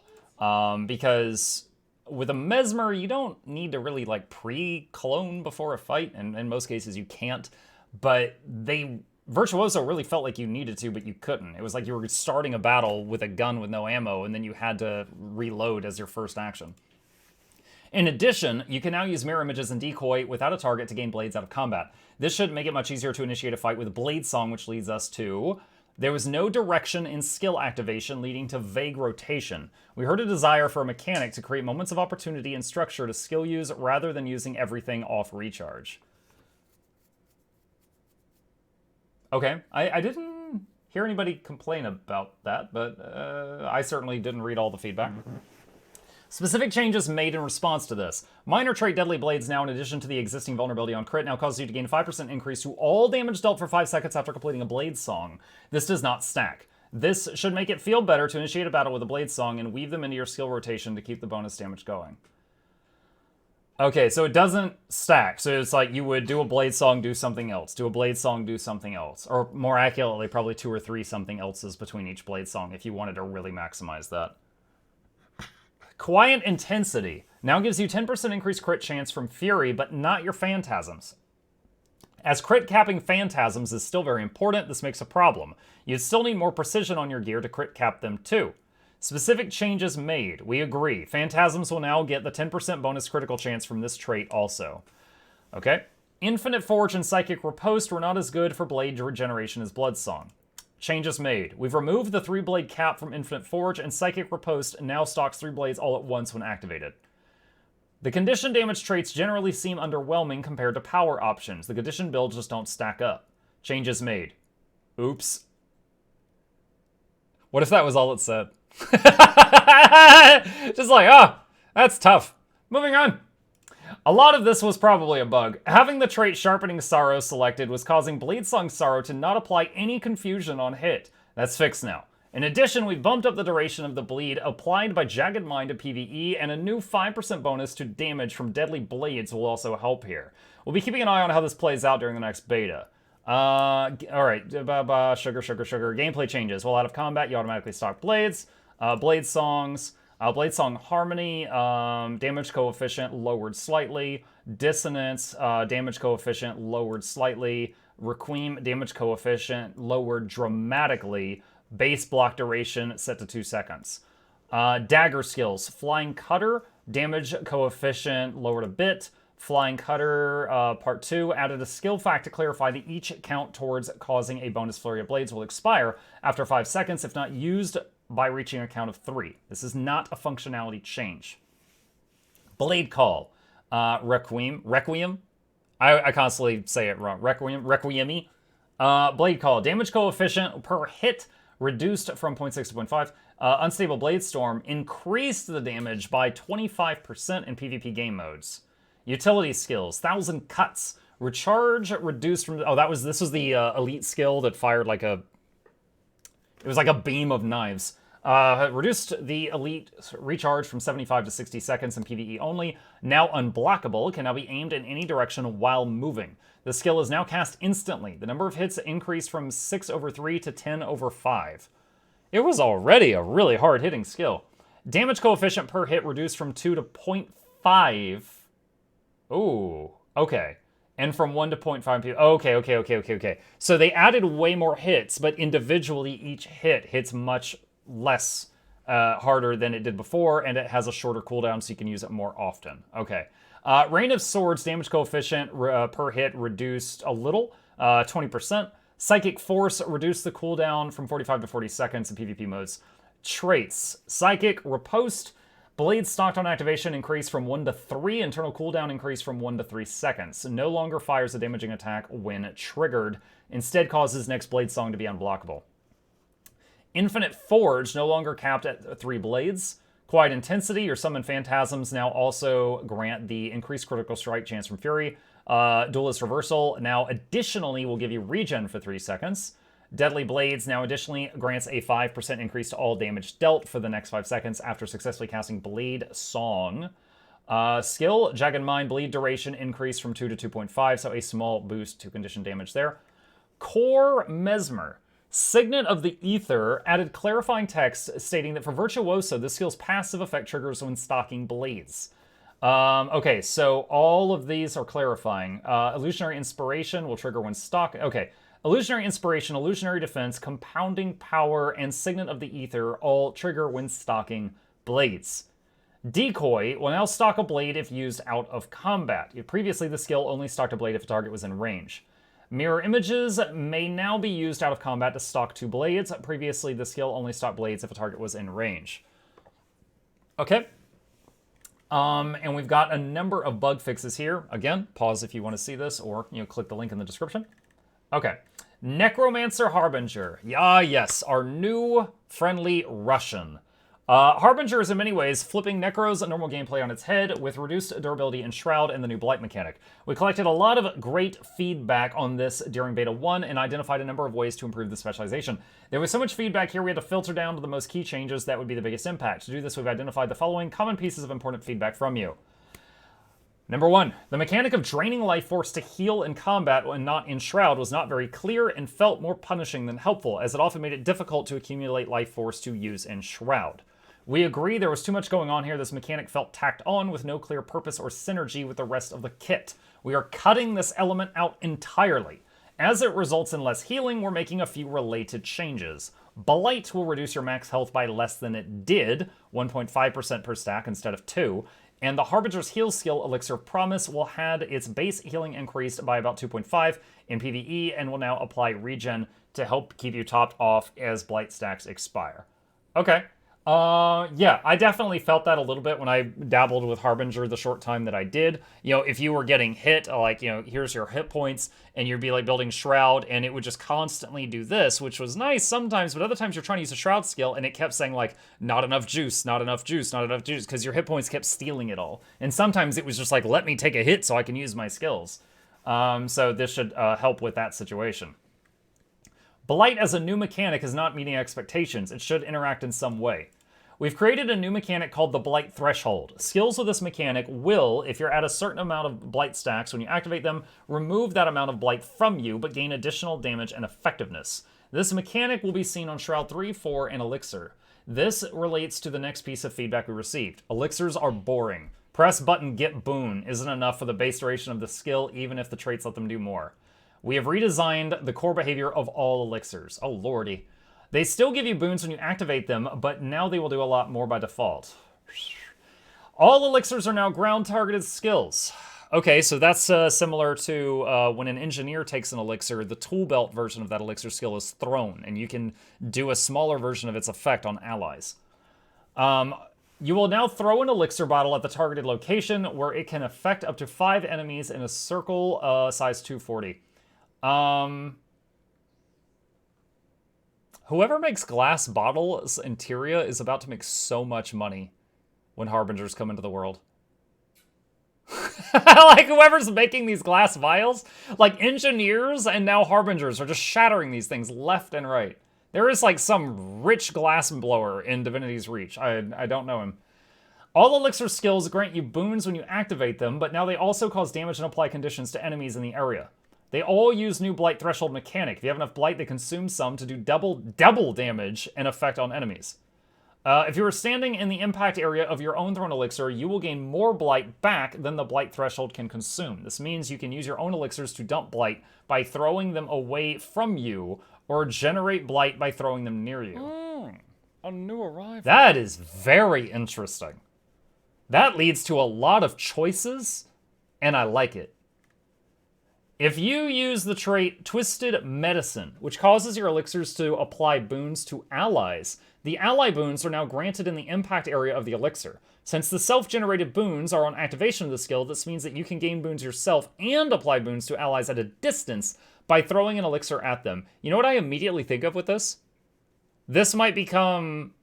[SPEAKER 1] Because with a Mesmer, you don't need to really like pre-clone before a fight, and in most cases you can't. But Virtuoso really felt like you needed to, but you couldn't. It was like you were starting a battle with a gun with no ammo, and then you had to reload as your first action. In addition, you can now use mirror images and decoy without a target to gain blades out of combat. This should make it much easier to initiate a fight with Blade Song, which leads us to... There was no direction in skill activation, leading to vague rotation. We heard a desire for a mechanic to create moments of opportunity and structure to skill use rather than using everything off recharge. Okay, I didn't hear anybody complain about that, but I certainly didn't read all the feedback. Specific changes made in response to this. Minor trait Deadly Blades now, in addition to the existing vulnerability on crit, now causes you to gain a 5% increase to all damage dealt for 5 seconds after completing a Blade Song. This does not stack. This should make it feel better to initiate a battle with a Blade Song and weave them into your skill rotation to keep the bonus damage going. Okay, so it doesn't stack. So it's like you would do a Blade Song, do something else. Do a Blade Song, do something else. Or more accurately, probably 2 or 3 something else's between each Blade Song if you wanted to really maximize that. Quiet Intensity now gives you 10% increased crit chance from Fury, but not your Phantasms. As crit capping Phantasms is still very important, this makes a problem. You'd still need more precision on your gear to crit cap them too. Specific changes made. We agree. Phantasms will now get the 10% bonus critical chance from this trait also. Okay. Infinite Forge and Psychic Riposte were not as good for blade regeneration as Bloodsong. Changes made. We've removed the 3-blade cap from Infinite Forge, and Psychic Riposte now stocks 3 blades all at once when activated. The condition damage traits generally seem underwhelming compared to power options. The condition builds just don't stack up. Changes made. Oops. What if that was all it said? Just like, oh, that's tough. Moving on. A lot of this was probably a bug. Having the trait Sharpening Sorrow selected was causing Bladesong Sorrow to not apply any confusion on hit. That's fixed now. In addition, we bumped up the duration of the bleed applied by Jagged Mind to PvE, and a new 5% bonus to damage from Deadly Blades will also help here. We'll be keeping an eye on how this plays out during the next beta. Alright, sugar. Gameplay changes. While out of combat, you automatically stock blades. Blade Songs. Blade Song Harmony, damage coefficient lowered slightly. Dissonance, damage coefficient lowered slightly. Requiem, damage coefficient lowered dramatically. Base block duration set to 2 seconds. Dagger skills, Flying Cutter, damage coefficient lowered a bit. Flying Cutter Part 2 added a skill fact to clarify that each count towards causing a bonus flurry of blades will expire after 5 seconds if not used by reaching a count of 3. This is not a functionality change. Blade Call. Requiem? I constantly say it wrong. Requiem-y. Blade Call. Damage coefficient per hit reduced from 0.6 to 0.5. Unstable Blade Storm increased the damage by 25% in PvP game modes. Utility skills. 1,000 Cuts. Recharge reduced from... this was the elite skill that fired like a... It was like a beam of knives. Reduced the elite recharge from 75 to 60 seconds in PvE only. Now unblockable, can now be aimed in any direction while moving. The skill is now cast instantly. The number of hits increased from 6/3 to 10/5. It was already a really hard-hitting skill. Damage coefficient per hit reduced from 2 to 0.5. Ooh, okay. And from 1 to 0.5. Okay. So they added way more hits, but individually each hit hits much less harder than it did before, and it has a shorter cooldown, so you can use it more often. Okay. Rain of Swords, damage coefficient per hit reduced a little, 20%. Psychic Force reduced the cooldown from 45 to 40 seconds in PvP modes. Traits. Psychic Riposte. Blade stocked on activation increased from 1 to 3. Internal cooldown increased from 1 to 3 seconds. No longer fires a damaging attack when triggered. Instead causes next blade song to be unblockable. Infinite Forge, no longer capped at 3 blades. Quiet Intensity, your summon phantasms now also grant the increased critical strike chance from Fury. Duelist Reversal now additionally will give you regen for 3 seconds. Deadly Blades now additionally grants a 5% increase to all damage dealt for the next 5 seconds after successfully casting Blade Song. Skill, Jagged Mind, bleed duration increased from 2 to 2.5, so a small boost to condition damage there. Core Mesmer. Signet of the Ether added clarifying text stating that for Virtuoso, this skill's passive effect triggers when stocking blades. Okay, so all of these are clarifying. Illusionary Inspiration will trigger when stock... Okay, Illusionary Inspiration, Illusionary Defense, Compounding Power, and Signet of the Ether all trigger when stocking blades. Decoy will now stock a blade if used out of combat. Previously, the skill only stocked a blade if a target was in range. Mirror Images may now be used out of combat to stock 2 blades. Previously, the skill only stocked blades if a target was in range. Okay. And we've got a number of bug fixes here. Again, pause if you want to see this, or click the link in the description. Okay. Necromancer Harbinger. Yes, our new friendly Russian. Harbinger is in many ways flipping Necro's normal gameplay on its head with reduced durability in Shroud and the new Blight mechanic. We collected a lot of great feedback on this during Beta 1 and identified a number of ways to improve the specialization. There was so much feedback here we had to filter down to the most key changes that would be the biggest impact. To do this, we've identified the following common pieces of important feedback from you. Number 1, the mechanic of draining life force to heal in combat when not in Shroud was not very clear and felt more punishing than helpful, as it often made it difficult to accumulate life force to use in Shroud. We agree there was too much going on here. This mechanic felt tacked on with no clear purpose or synergy with the rest of the kit. We are cutting this element out entirely. As it results in less healing, we're making a few related changes. Blight will reduce your max health by less than it did, 1.5% per stack instead of 2, and the Harbinger's heal skill, Elixir of Promise, will have its base healing increased by about 2.5 in PvE and will now apply regen to help keep you topped off as Blight stacks expire. Okay. Yeah, I definitely felt that a little bit when I dabbled with Harbinger the short time that I did. If you were getting hit, like, here's your hit points, and you'd be, like, building Shroud, and it would just constantly do this, which was nice sometimes, but other times you're trying to use a Shroud skill, and it kept saying, like, not enough juice, not enough juice, not enough juice, because your hit points kept stealing it all. And sometimes it was just like, let me take a hit so I can use my skills. So this should help with that situation. Blight as a new mechanic is not meeting expectations. It should interact in some way. We've created a new mechanic called the Blight Threshold. Skills with this mechanic will, if you're at a certain amount of Blight stacks, when you activate them, remove that amount of Blight from you, but gain additional damage and effectiveness. This mechanic will be seen on Shroud 3, 4, and Elixir. This relates to the next piece of feedback we received. Elixirs are boring. Press button Get Boon isn't enough for the base duration of the skill, even if the traits let them do more. We have redesigned the core behavior of all elixirs. Oh lordy. They still give you boons when you activate them, but now they will do a lot more by default. All elixirs are now ground-targeted skills. Okay, so that's similar to when an engineer takes an elixir, the tool belt version of that elixir skill is thrown, and you can do a smaller version of its effect on allies. You will now throw an elixir bottle at the targeted location where it can affect up to 5 enemies in a circle size 240. Whoever makes glass bottles in Tyria is about to make so much money when Harbingers come into the world. Like, whoever's making these glass vials, like, engineers and now Harbingers are just shattering these things left and right. There is, like, some rich glass blower in Divinity's Reach. I don't know him. All elixir skills grant you boons when you activate them, but now they also cause damage and apply conditions to enemies in the area. They all use new Blight Threshold mechanic. If you have enough Blight, they consume some to do double damage and effect on enemies. If you are standing in the impact area of your own thrown elixir, you will gain more Blight back than the Blight Threshold can consume. This means you can use your own elixirs to dump Blight by throwing them away from you, or generate Blight by throwing them near you.
[SPEAKER 3] A new arrival.
[SPEAKER 1] That is very interesting. That leads to a lot of choices, and I like it. If you use the trait Twisted Medicine, which causes your elixirs to apply boons to allies, the ally boons are now granted in the impact area of the elixir. Since the self-generated boons are on activation of the skill, this means that you can gain boons yourself and apply boons to allies at a distance by throwing an elixir at them. You know what I immediately think of with this? This might become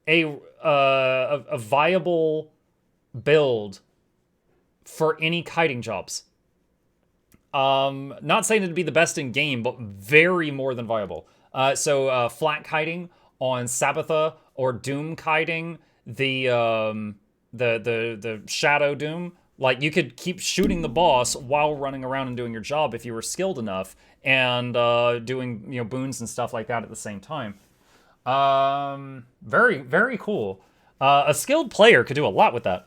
[SPEAKER 1] a viable build for any kiting jobs. Not saying it'd be the best in game, but very more than viable. So flat kiting on Sabbatha, or Doom kiting, the Shadow Doom. Like, you could keep shooting the boss while running around and doing your job if you were skilled enough, and doing boons and stuff like that at the same time. Very, very cool. A skilled player could do a lot with that.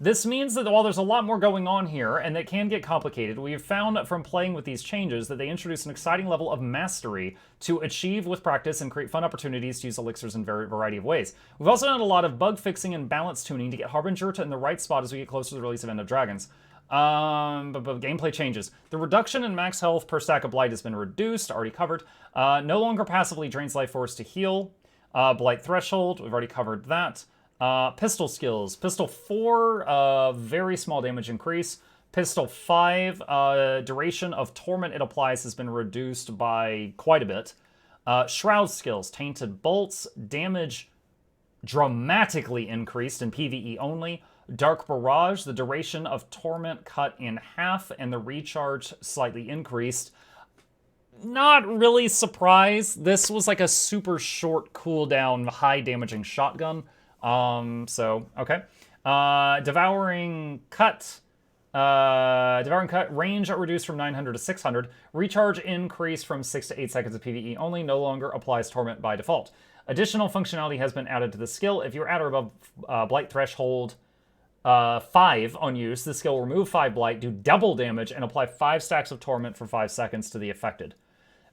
[SPEAKER 1] This means that while there's a lot more going on here, and it can get complicated, we have found from playing with these changes that they introduce an exciting level of mastery to achieve with practice and create fun opportunities to use elixirs in a variety of ways. We've also done a lot of bug fixing and balance tuning to get Harbinger in the right spot as we get closer to the release of End of Dragons. But gameplay changes. The reduction in max health per stack of Blight has been reduced, already covered. No longer passively drains life force to heal. Blight Threshold, we've already covered that. Pistol skills. Pistol 4, very small damage increase. Pistol 5, duration of torment it applies has been reduced by quite a bit. Shroud skills. Tainted bolts. Damage dramatically increased in PvE only. Dark Barrage. The duration of torment cut in half, and the recharge slightly increased. Not really surprised. This was like a super short cooldown, high damaging shotgun. Okay. Devouring Cut. Devouring Cut, range reduced from 900 to 600. Recharge increased from 6 to 8 seconds of PvE only. No longer applies Torment by default. Additional functionality has been added to the skill. If you're at or above Blight Threshold 5 on use, the skill will remove 5 Blight, do double damage, and apply 5 stacks of Torment for 5 seconds to the affected.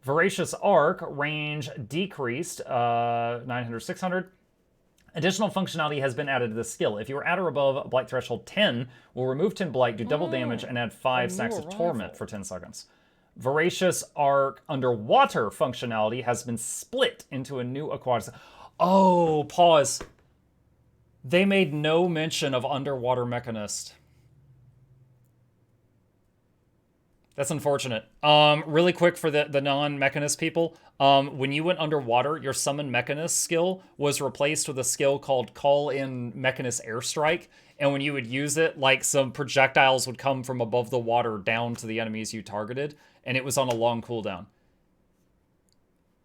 [SPEAKER 1] Voracious Arc, range decreased, 900, 600. Additional functionality has been added to the skill. If you are at or above Blight Threshold 10, will remove 10 Blight, do double damage, and add 5 stacks of Torment for 10 seconds. Voracious Arc Underwater functionality has been split into a new aquatic... Oh, pause. They made no mention of Underwater Mechanist. That's unfortunate. Really quick for the non-Mechanist people. When you went underwater, your Summon Mechanist skill was replaced with a skill called Call in Mechanist Airstrike. And when you would use it, like, some projectiles would come from above the water down to the enemies you targeted. And it was on a long cooldown.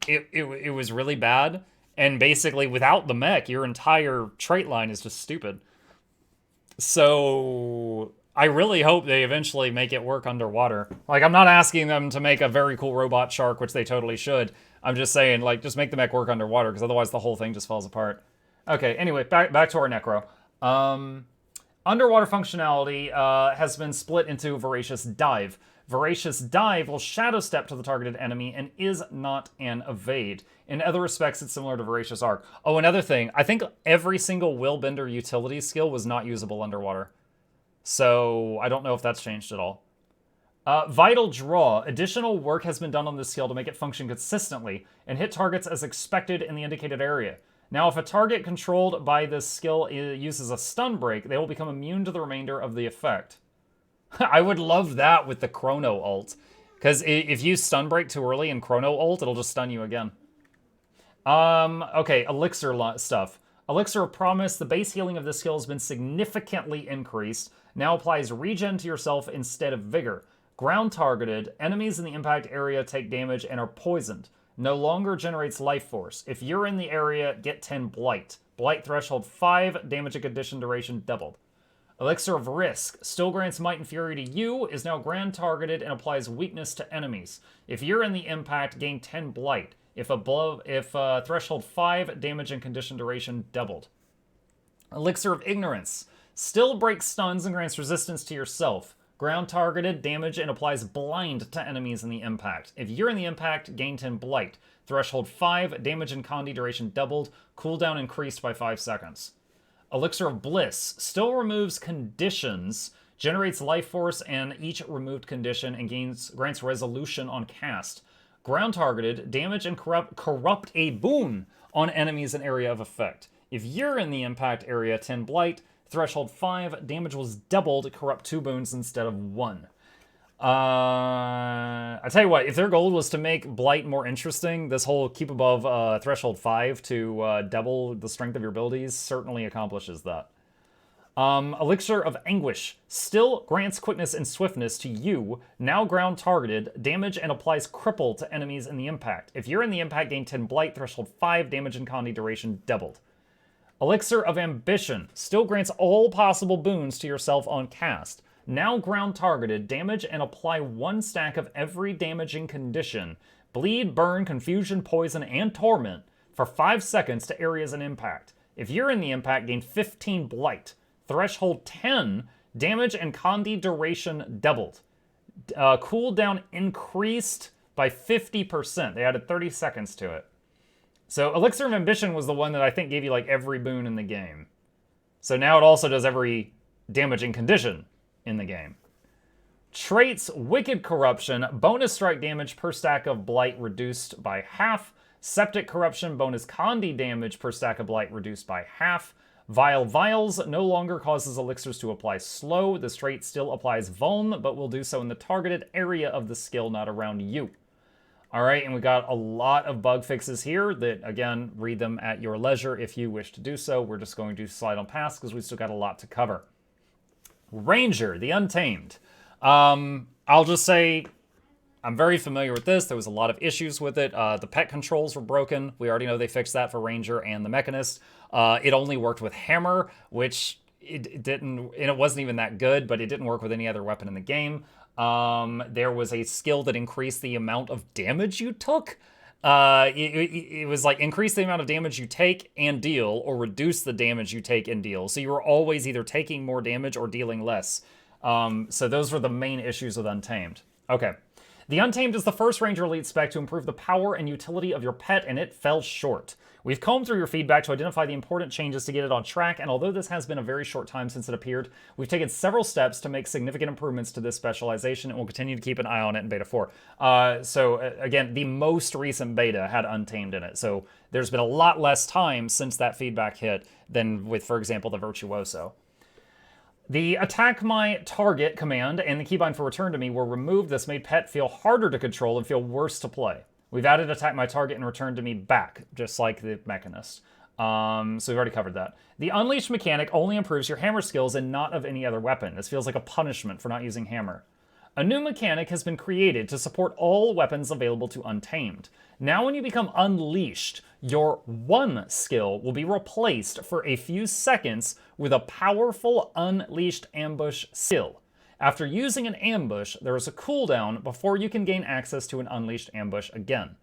[SPEAKER 1] It was really bad. And basically, without the mech, your entire trait line is just stupid. So... I really hope they eventually make it work underwater. Like, I'm not asking them to make a very cool robot shark, which they totally should. I'm just saying, like, just make the mech work underwater, because otherwise the whole thing just falls apart. Okay, anyway, back to our Necro. Underwater functionality has been split into Voracious Dive. Voracious Dive will shadow step to the targeted enemy and is not an evade. In other respects, it's similar to Voracious Arc. Oh, another thing. I think every single Willbender utility skill was not usable underwater. So I don't know if that's changed at all. Vital Draw. Additional work has been done on this skill to make it function consistently and hit targets as expected in the indicated area. Now, if a target controlled by this skill uses a stun break, they will become immune to the remainder of the effect. I would love that with the Chrono ult. Because if you stun break too early in Chrono ult, it'll just stun you again. Okay, Elixir stuff. Elixir of Promise. The base healing of this skill has been significantly increased. Now applies regen to yourself instead of vigor. Ground targeted. Enemies in the impact area take damage and are poisoned. No longer generates life force. If you're in the area, get 10 Blight. Blight threshold 5, damage and condition duration doubled. Elixir of Risk. Still grants Might and Fury to you, is now ground targeted and applies weakness to enemies. If you're in the impact, gain 10 Blight. If threshold 5, damage and condition duration doubled. Elixir of Ignorance. Still breaks stuns and grants resistance to yourself. Ground targeted, damage, and applies blind to enemies in the impact. If you're in the impact, gain 10 Blight. Threshold 5, damage and condi duration doubled. Cooldown increased by 5 seconds. Elixir of Bliss. Still removes conditions, generates life force and each removed condition, and grants resolution on cast. Ground targeted, damage and corrupt a boon on enemies in area of effect. If you're in the impact area, 10 Blight. Threshold 5, damage was doubled, corrupt 2 boons instead of 1. I tell you what, if their goal was to make Blight more interesting, this whole keep above threshold 5 to double the strength of your abilities certainly accomplishes that. Elixir of Anguish. Still grants quickness and swiftness to you, now ground targeted, damage and applies cripple to enemies in the impact. If you're in the impact, gain 10 Blight, threshold 5, damage and condi duration doubled. Elixir of Ambition. Still grants all possible boons to yourself on cast. Now ground targeted, damage and apply 1 stack of every damaging condition. Bleed, burn, confusion, poison, and torment for 5 seconds to areas in impact. If you're in the impact, gain 15 Blight. Threshold 10, damage and condi duration doubled. Cooldown increased by 50%. They added 30 seconds to it. So Elixir of Ambition was the one that I think gave you like every boon in the game. So now it also does every damaging condition in the game. Traits, Wicked Corruption, bonus strike damage per stack of Blight reduced by half. Septic Corruption, bonus condi damage per stack of Blight reduced by half. Vile Vials no longer causes elixirs to apply slow. This trait still applies vuln, but will do so in the targeted area of the skill, not around you. Alright, and we got a lot of bug fixes here that, again, read them at your leisure if you wish to do so. We're just going to slide on past because we still got a lot to cover. Ranger, the Untamed. I'll just say I'm very familiar with this. There was a lot of issues with it. The pet controls were broken. We already know they fixed that for Ranger and the Mechanist. It only worked with Hammer, which it didn't, and it wasn't even that good, but it didn't work with any other weapon in the game. There was a skill that increased the amount of damage you took. It was like increase the amount of damage you take and deal, or reduce the damage you take and deal. So you were always either taking more damage or dealing less. So those were the main issues with Untamed. Okay. The Untamed is the first Ranger Elite spec to improve the power and utility of your pet, and it fell short. We've combed through your feedback to identify the important changes to get it on track, and although this has been a very short time since it appeared, we've taken several steps to make significant improvements to this specialization, and we'll continue to keep an eye on it in Beta 4. Again, the most recent beta had Untamed in it, so there's been a lot less time since that feedback hit than with, for example, the Virtuoso. The Attack My Target command and the keybind for Return to Me were removed. This made Pet feel harder to control and feel worse to play. We've added Attack My Target and Return to Me back, just like the Mechanist. So we've already covered that. The Unleashed mechanic only improves your hammer skills and not of any other weapon. This feels like a punishment for not using hammer. A new mechanic has been created to support all weapons available to Untamed. Now when you become Unleashed, your one skill will be replaced for a few seconds with a powerful Unleashed ambush skill. After using an ambush, there is a cooldown before you can gain access to an Unleashed ambush again.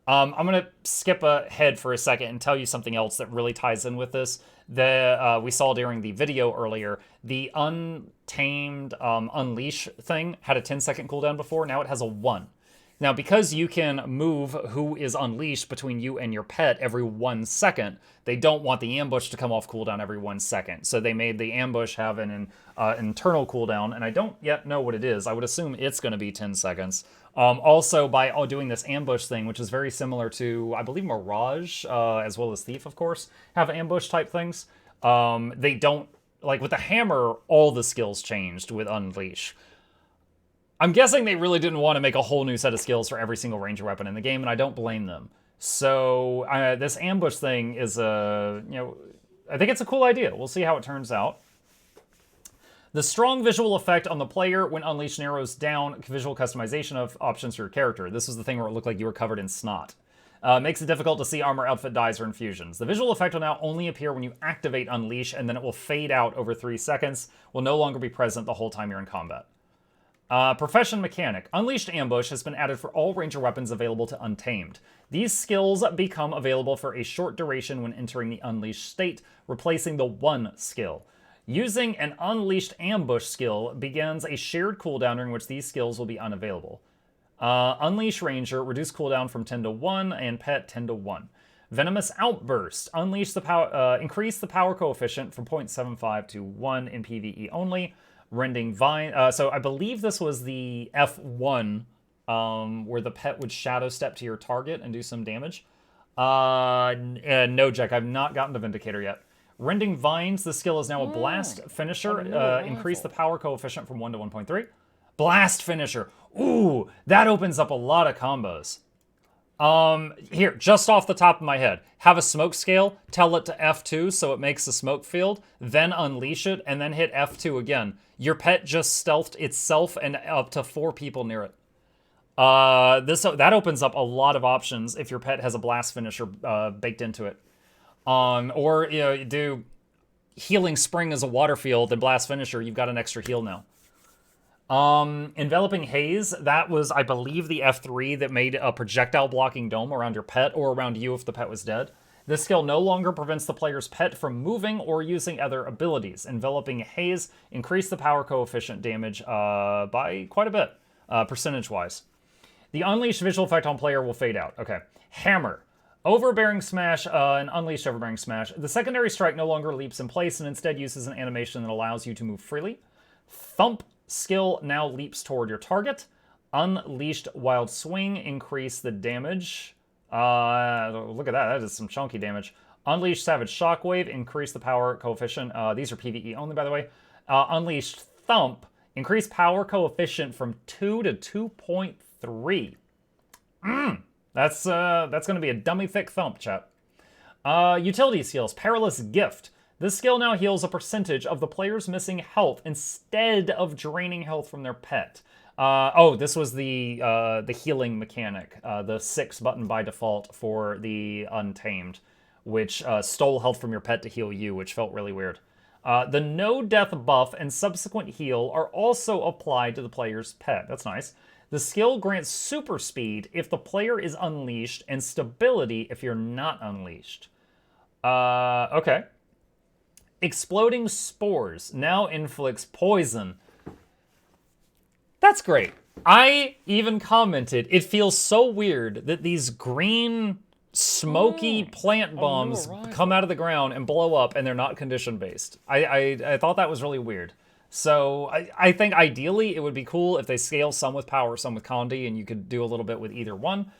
[SPEAKER 1] I'm going to skip ahead for a second and tell you something else that really ties in with this. We saw during the video earlier, the Untamed Unleash thing had a 10-second cooldown before. Now it has a 1. Now, because you can move who is unleashed between you and your pet every 1 second, they don't want the ambush to come off cooldown every 1 second. So they made the ambush have an internal cooldown, and I don't yet know what it is. I would assume it's going to be 10 seconds. Also, by doing this ambush thing, which is very similar to, I believe, Mirage, as well as Thief, of course, have ambush-type things. They don't, like, with the hammer, all the skills changed with Unleash. I'm guessing they really didn't want to make a whole new set of skills for every single ranger weapon in the game, and I don't blame them. So this ambush thing is I think it's a cool idea. We'll see how it turns out. The strong visual effect on the player when Unleashed narrows down visual customization of options for your character. This was the thing where it looked like you were covered in snot. Makes it difficult to see armor, outfit, dyes, or infusions. The visual effect will now only appear when you activate Unleash, and then it will fade out over 3 seconds. Will no longer be present the whole time you're in combat. Profession Mechanic. Unleashed Ambush has been added for all ranger weapons available to Untamed. These skills become available for a short duration when entering the Unleashed state, replacing the 1 skill. Using an Unleashed Ambush skill begins a shared cooldown during which these skills will be unavailable. Unleash Ranger, reduce cooldown from 10 to 1, and Pet 10 to 1. Venomous Outburst. Increase the power coefficient from 0.75 to 1 in PvE only. Rending Vine. So I believe this was the F1 where the pet would shadow step to your target and do some damage. No, Jack, I've not gotten to Vindicator yet. Rending Vines, the skill is now a blast finisher. Increase the power coefficient from 1 to 1.3. Blast finisher. Ooh, that opens up a lot of combos. Here, just off the top of my head, have a smoke scale, tell it to F2 so it makes a smoke field, then unleash it, and then hit F2 again. Your pet just stealthed itself and up to 4 people near it. That opens up a lot of options if your pet has a blast finisher baked into it. Or you do Healing Spring as a water field and blast finisher, you've got an extra heal now. Enveloping Haze, that was, I believe, the F3 that made a projectile blocking dome around your pet or around you if the pet was dead. This skill no longer prevents the player's pet from moving or using other abilities. Enveloping Haze increased the power coefficient damage by quite a bit, percentage-wise. The Unleashed visual effect on player will fade out. Okay. Hammer. Overbearing Smash and Unleashed Overbearing Smash. The secondary strike no longer leaps in place and instead uses an animation that allows you to move freely. Thump. Skill now leaps toward your target. Unleashed Wild Swing, increase the damage. Look at that, that is some chunky damage. Unleashed Savage Shockwave, increase the power coefficient. These are PvE only, by the way. Unleashed Thump, increase power coefficient from 2 to 2.3. That's going to be a dummy thick thump, chat. Utility skills, Perilous Gift. This skill now heals a percentage of the player's missing health instead of draining health from their pet. This was the healing mechanic, the 6 button by default for the Untamed, which stole health from your pet to heal you, which felt really weird. The no death buff and subsequent heal are also applied to the player's pet. That's nice. The skill grants super speed if the player is unleashed and stability if you're not unleashed. Okay. Exploding Spores now inflicts poison. That's great. I even commented, it feels so weird that these green, smoky plant bombs come out of the ground and blow up and they're not condition-based. I thought that was really weird. So I think ideally it would be cool if they scale some with power, some with Condi, and you could do a little bit with either one.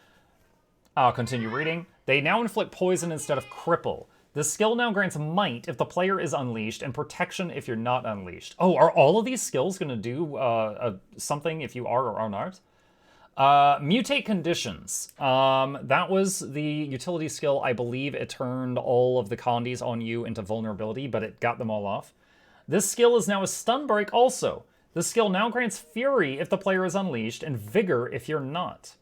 [SPEAKER 1] I'll continue reading. They now inflict poison instead of cripple. The skill now grants might if the player is unleashed and protection if you're not unleashed. Oh, are all of these skills going to do something if you are or are not? Mutate Conditions. That was the utility skill. I believe it turned all of the Condis on you into vulnerability, but it got them all off. This skill is now a stun break also. The skill now grants Fury if the player is unleashed and Vigor if you're not.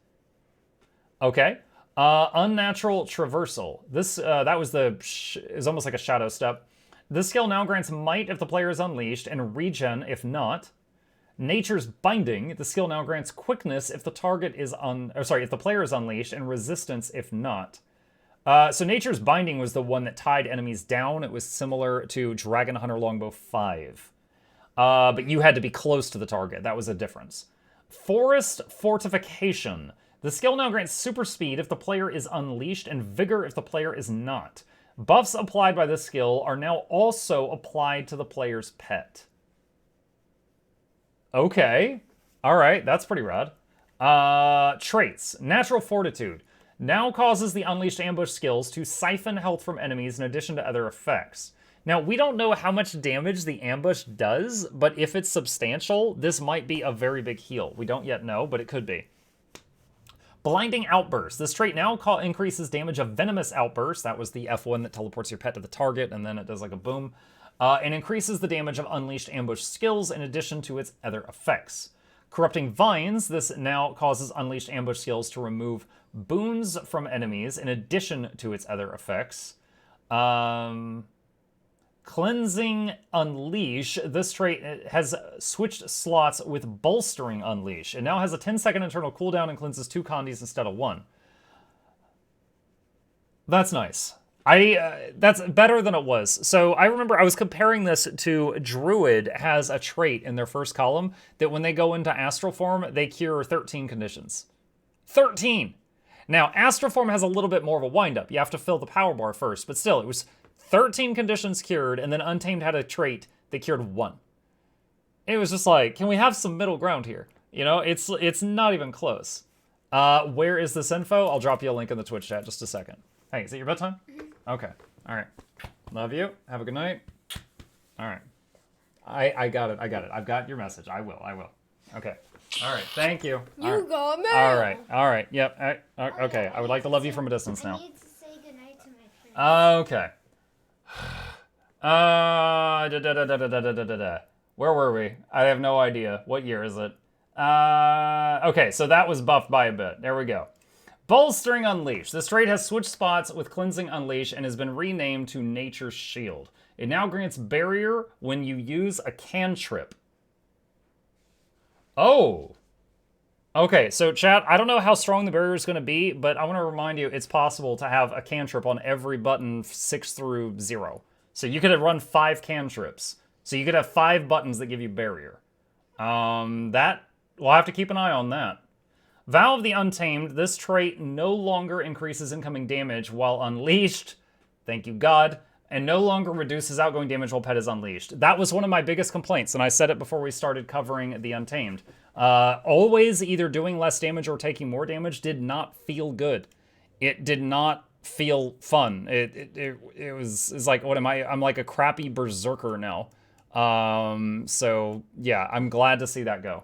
[SPEAKER 1] Okay. Unnatural Traversal. This that was is almost like a shadow step. This skill now grants Might if the player is unleashed and Regen if not. Nature's Binding. The skill now grants Quickness if the target is if the player is unleashed and Resistance if not. So Nature's Binding was the one that tied enemies down. It was similar to Dragon Hunter Longbow 5. But you had to be close to the target. That was a difference. Forest Fortification. The skill now grants super speed if the player is unleashed and vigor if the player is not. Buffs applied by this skill are now also applied to the player's pet. Okay. Alright, that's pretty rad. Traits. Natural Fortitude. Now causes the Unleashed Ambush skills to siphon health from enemies in addition to other effects. Now, we don't know how much damage the ambush does, but if it's substantial, this might be a very big heal. We don't yet know, but it could be. Blinding Outburst. This trait now increases damage of Venomous Outburst. That was the F1 that teleports your pet to the target, and then it does like a boom. And increases the damage of Unleashed Ambush skills in addition to its other effects. Corrupting Vines. This now causes Unleashed Ambush skills to remove boons from enemies in addition to its other effects. Cleansing Unleash. This trait has switched slots with Bolstering Unleash. It now has a 10-second internal cooldown and cleanses 2 condies instead of 1. That's nice. That's better than it was. So I remember I was comparing this to Druid has a trait in their first column that when they go into Astral Form, they cure 13 conditions. 13! Now, Astral Form has a little bit more of a wind-up. You have to fill the power bar first, but still, it was 13 conditions cured, and then Untamed had a trait that cured 1. It was just like, can we have some middle ground here? You know, it's not even close. Where is this info? I'll drop you a link in the Twitch chat just a second. Hey, is it your bedtime? Okay. All right. Love you. Have a good night. All right. I got it. I've got your message. I will. Okay. All right. Thank you.
[SPEAKER 3] You got me.
[SPEAKER 1] All right. Yep. Okay. I would like to love you from a distance now.
[SPEAKER 3] I need to say goodnight to my friends.
[SPEAKER 1] Okay. Where were we? I have no idea. What year is it? Okay, so that was buffed by a bit. There we go. Bolstering Unleash. This trait has switched spots with Cleansing Unleash and has been renamed to Nature's Shield. It now grants barrier when you use a cantrip. Oh. Okay, so chat, I don't know how strong the barrier is going to be, but I want to remind you it's possible to have a cantrip on every button 6 through 0. So you could have run 5 cantrips. So you could have 5 buttons that give you barrier. That, we'll have to keep an eye on that. Vow of the Untamed. This trait no longer increases incoming damage while unleashed. Thank you, God. And no longer reduces outgoing damage while pet is unleashed. That was one of my biggest complaints, and I said it before we started covering the Untamed. Always either doing less damage or taking more damage did not feel good. It did not feel fun. It was like, what am I? I'm like a crappy berserker now. So yeah, I'm glad to see that go.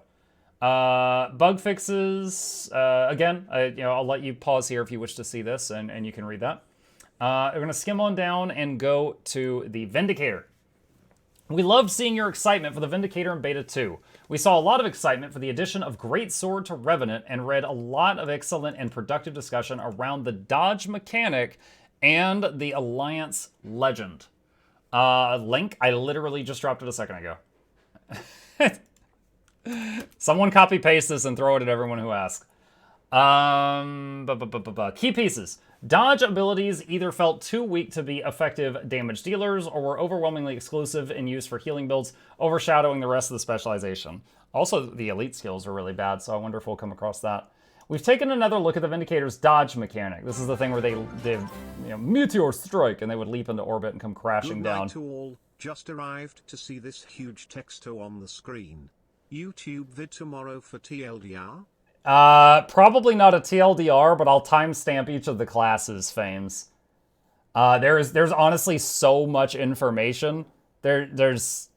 [SPEAKER 1] Bug fixes. Again, I'll let you pause here if you wish to see this, and you can read that. We're going to skim on down and go to the Vindicator. We loved seeing your excitement for the Vindicator in Beta 2. We saw a lot of excitement for the addition of Great Sword to Revenant and read a lot of excellent and productive discussion around the dodge mechanic and the Alliance legend. Link, I literally just dropped it a second ago. Someone copy-paste this and throw it at everyone who asks. Key pieces. Dodge abilities either felt too weak to be effective damage dealers or were overwhelmingly exclusive in use for healing builds, overshadowing the rest of the specialization. Also, the elite skills are really bad, so I wonder if we'll come across that. We've taken another look at the Vindicator's dodge mechanic. This is the thing where they meteor strike and they would leap into orbit and come crashing down.
[SPEAKER 2] Good night to all. Just arrived to see this huge texto on the screen. YouTube vid tomorrow for TLDR?
[SPEAKER 1] Probably not a TLDR, but I'll timestamp each of the classes, Fames. There's honestly so much information. There's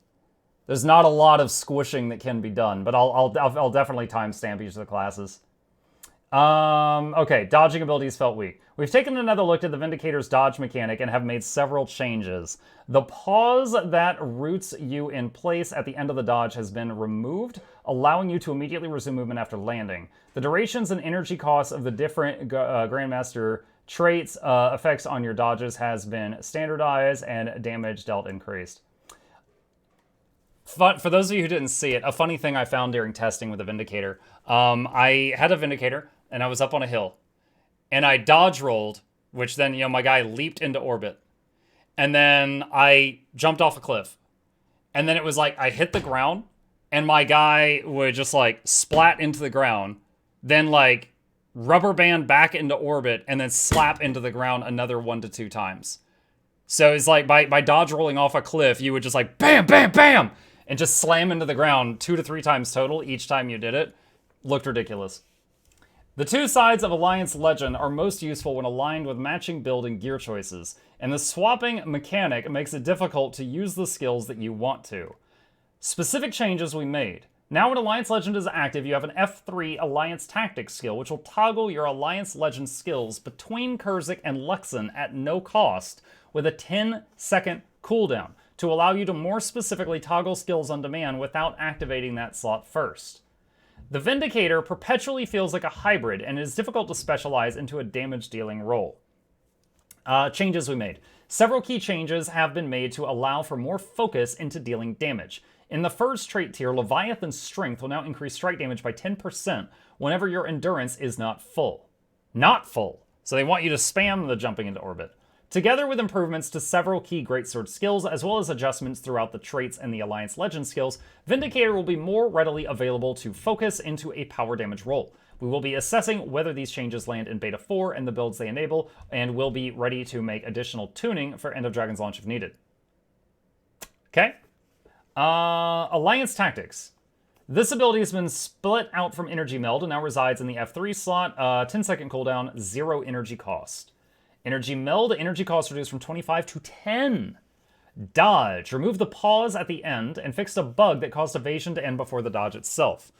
[SPEAKER 1] not a lot of squishing that can be done, but I'll definitely timestamp each of the classes. Okay, dodging abilities felt weak. We've taken another look at the Vindicator's dodge mechanic and have made several changes. The pause that roots you in place at the end of the dodge has been removed, allowing you to immediately resume movement after landing. The durations and energy costs of the different Grandmaster traits effects on your dodges has been standardized and damage dealt increased. For those of you who didn't see it, a funny thing I found during testing with the Vindicator. I had a Vindicator, and I was up on a hill. And I dodge rolled, which then, my guy leaped into orbit. And then I jumped off a cliff. And then it was like I hit the ground, and my guy would just, splat into the ground. Then, rubber band back into orbit, and then slap into the ground another 1 to 2 times. So it's like by dodge rolling off a cliff, you would just like bam, bam, bam, and just slam into the ground 2 to 3 times total each time you did it. Looked ridiculous. The two sides of Alliance Legend are most useful when aligned with matching build and gear choices, and the swapping mechanic makes it difficult to use the skills that you want to. Specific changes we made. Now when Alliance Legend is active, you have an F3 Alliance Tactics skill, which will toggle your Alliance Legend skills between Kurzik and Luxon at no cost, with a 10-second cooldown, to allow you to more specifically toggle skills on demand without activating that slot first. The Vindicator perpetually feels like a hybrid and is difficult to specialize into a damage-dealing role. Changes we made. Several key changes have been made to allow for more focus into dealing damage. In the first trait tier, Leviathan's Strength will now increase strike damage by 10% whenever your endurance is not full. Not full. So they want you to spam the jumping into orbit. Together with improvements to several key greatsword skills, as well as adjustments throughout the traits and the Alliance Legend skills, Vindicator will be more readily available to focus into a power damage role. We will be assessing whether these changes land in Beta 4 and the builds they enable, and will be ready to make additional tuning for End of Dragon's launch if needed. Okay. Alliance Tactics. This ability has been split out from Energy Meld and now resides in the F3 slot. 10-second cooldown, 0 energy cost. Energy Meld, energy cost reduced from 25 to 10. Dodge. Remove the pause at the end and fixed a bug that caused evasion to end before the dodge itself.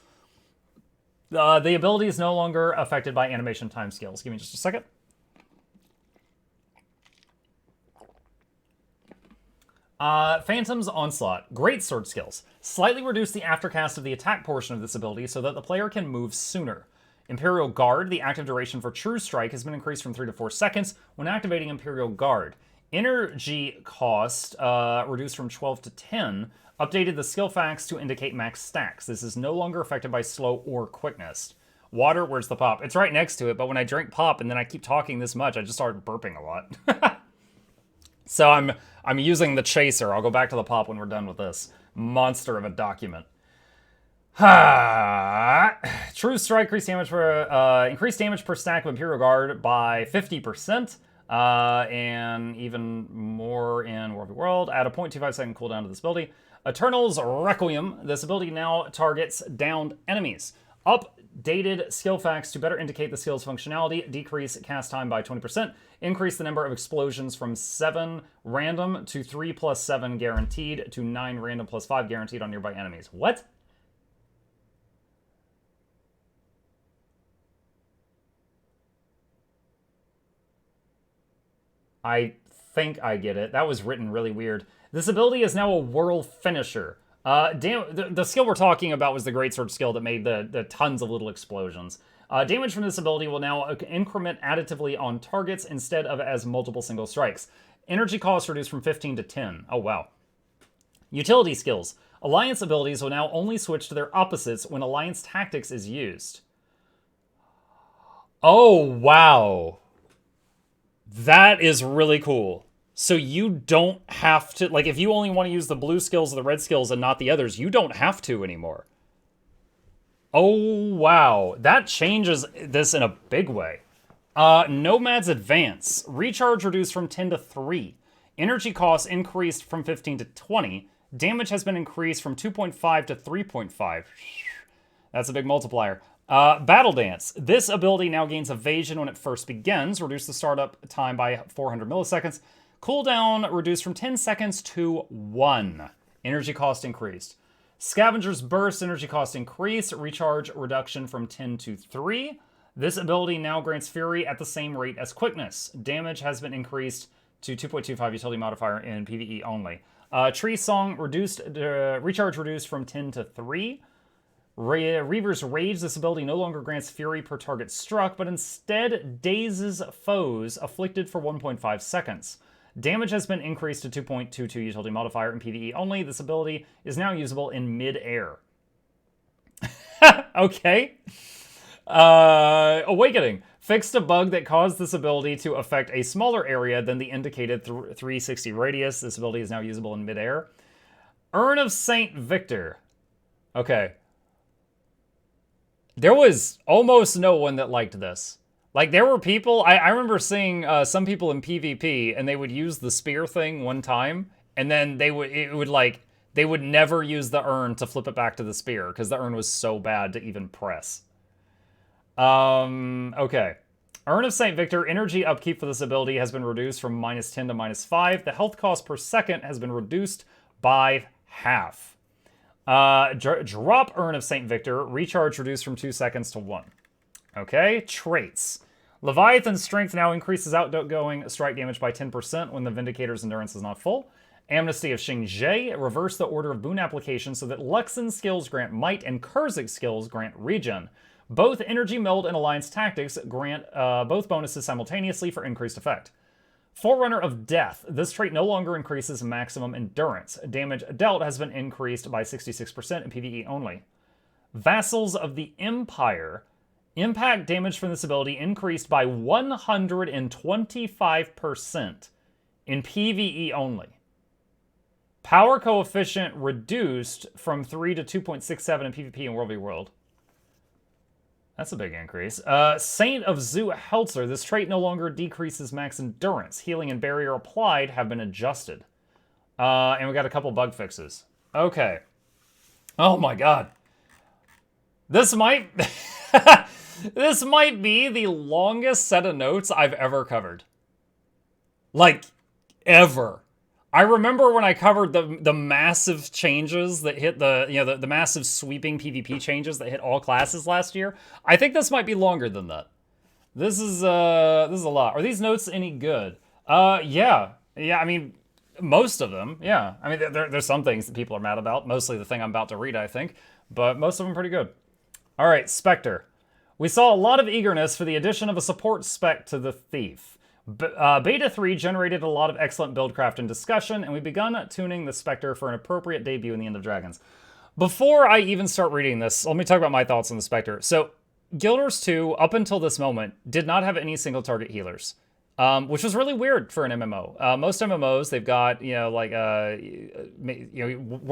[SPEAKER 1] The ability is no longer affected by animation timescales. Give me just a second. Phantom's Onslaught. Greatsword skills. Slightly reduce the aftercast of the attack portion of this ability so that the player can move sooner. Imperial Guard, the active duration for True Strike has been increased from 3 to 4 seconds when activating Imperial Guard. Energy cost reduced from 12 to 10. Updated the skill facts to indicate max stacks. This is no longer affected by slow or quickness. Water, where's the pop? It's right next to it, but when I drink pop and then I keep talking this much, I just start burping a lot. So I'm using the chaser. I'll go back to the pop when we're done with this monster of a document. True Strike, increased damage per stack of Imperial Guard by 50%, and even more in War of the World. Add a 0.25 second cooldown to this ability. Eternal's Requiem. This ability now targets downed enemies. Updated skill facts to better indicate the skill's functionality. Decrease cast time by 20%. Increase the number of explosions from 7 random to 3 plus 7 guaranteed to 9 random plus 5 guaranteed on nearby enemies. What? I think I get it. That was written really weird. This ability is now a whirl finisher. The skill we're talking about was the greatsword skill that made the tons of little explosions. Damage from this ability will now increment additively on targets instead of as multiple single strikes. Energy cost reduced from 15 to 10. Oh, wow. Utility skills. Alliance abilities will now only switch to their opposites when Alliance Tactics is used. Oh, wow. That is really cool. So you don't have to, like, if you only want to use the blue skills or the red skills and not the others, you don't have to anymore. Oh, wow. That changes this in a big way. Nomad's Advance. Recharge reduced from 10 to 3. Energy costs increased from 15 to 20. Damage has been increased from 2.5 to 3.5. That's a big multiplier. Battle Dance. This ability now gains evasion when it first begins. Reduce the startup time by 400 milliseconds. Cooldown reduced from 10 seconds to 1. Energy cost increased. Scavenger's Burst. Energy cost increased. Recharge reduction from 10 to 3. This ability now grants Fury at the same rate as Quickness. Damage has been increased to 2.25 utility modifier in PvE only. Tree Song reduced. Recharge reduced from 10 to 3. Reaver's Rage. This ability no longer grants Fury per target struck, but instead dazes foes afflicted for 1.5 seconds. Damage has been increased to 2.22 utility modifier in PvE only. This ability is now usable in mid-air. Okay. Awakening. Fixed a bug that caused this ability to affect a smaller area than the indicated 360 radius. This ability is now usable in mid-air. Urn of Saint Victor. Okay. There was almost no one that liked this. Like, there were people, I remember seeing some people in PvP, and they would use the spear thing one time, and then they would never use the urn to flip it back to the spear, because the urn was so bad to even press. Okay. Urn of St. Victor, energy upkeep for this ability has been reduced from -10 to -5. The health cost per second has been reduced by half. Drop Urn of St. Victor, recharge reduced from 2 seconds to 1. Okay, traits. Leviathan's strength now increases outgoing strike damage by 10% when the Vindicator's endurance is not full. Amnesty of Xingzhe, reverse the order of boon application so that Luxon's skills grant might and Kurzik's skills grant regen. Both Energy Meld and Alliance Tactics grant both bonuses simultaneously for increased effect. Forerunner of Death. This trait no longer increases maximum endurance. Damage dealt has been increased by 66% in PvE only. Vassals of the Empire. Impact damage from this ability increased by 125% in PvE only. Power coefficient reduced from 3 to 2.67 in PvP in World v World. That's a big increase. Saint of Zu Helzer. This trait no longer decreases max endurance. Healing and barrier applied have been adjusted. And we got a couple bug fixes. Okay. Oh my god. This might... this might be the longest set of notes I've ever covered. Like, ever. I remember when I covered the massive changes that hit the massive sweeping PvP changes that hit all classes last year. I think this might be longer than that. This is a lot. Are these notes any good? Yeah. I mean, most of them. Yeah. I mean, there's some things that people are mad about. Mostly the thing I'm about to read, I think, but most of them pretty good. All right, Specter. We saw a lot of eagerness for the addition of a support spec to the Thief. Beta 3 generated a lot of excellent buildcraft and discussion, and we've begun tuning the Specter for an appropriate debut in the End of Dragons. Before I even start reading this, let me talk about my thoughts on the Specter. So, Guild Wars 2, up until this moment, did not have any single target healers. Which was really weird for an MMO. Most MMOs, they've got, World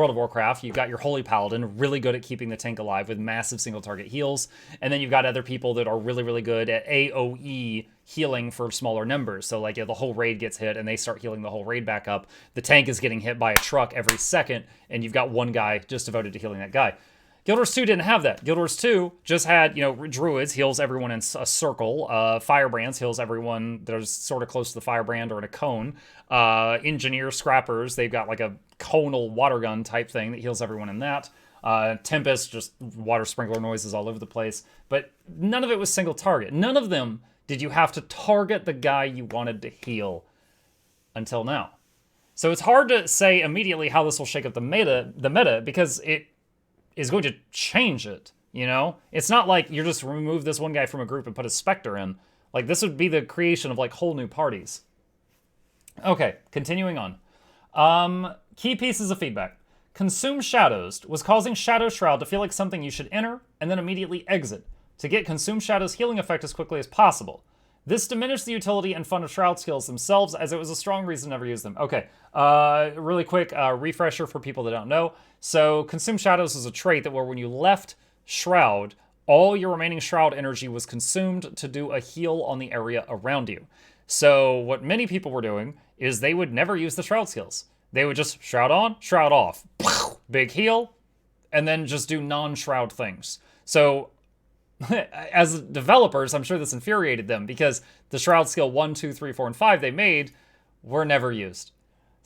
[SPEAKER 1] of Warcraft, you've got your Holy Paladin, really good at keeping the tank alive with massive single target heals. And then you've got other people that are really, really good at AoE healing for smaller numbers. So the whole raid gets hit and they start healing the whole raid back up. The tank is getting hit by a truck every second, and you've got one guy just devoted to healing that guy. Guild Wars 2 didn't have that. Guild Wars 2 just had, Druids heals everyone in a circle. Firebrands heals everyone that is sort of close to the Firebrand or in a cone. Engineer Scrappers, they've got like a conal water gun type thing that heals everyone in that. Tempest, just water sprinkler noises all over the place. But none of it was single target. None of them did you have to target the guy you wanted to heal until now. So it's hard to say immediately how this will shake up the meta because it is going to change it, It's not like you're just remove this one guy from a group and put a Specter in. Like, this would be the creation of, whole new parties. Okay, continuing on. Key pieces of feedback. Consume Shadows was causing Shadow Shroud to feel like something you should enter and then immediately exit to get Consume Shadow's healing effect as quickly as possible. This diminished the utility and fun of Shroud skills themselves, as it was a strong reason to never use them. Okay, really quick refresher for people that don't know. So, Consume Shadows is a trait that when you left Shroud, all your remaining Shroud energy was consumed to do a heal on the area around you. So, what many people were doing is they would never use the Shroud skills. They would just Shroud on, Shroud off. Big heal, and then just do non-Shroud things. So, as developers, I'm sure this infuriated them because the Shroud skill 1, 2, 3, 4, and 5 they made were never used.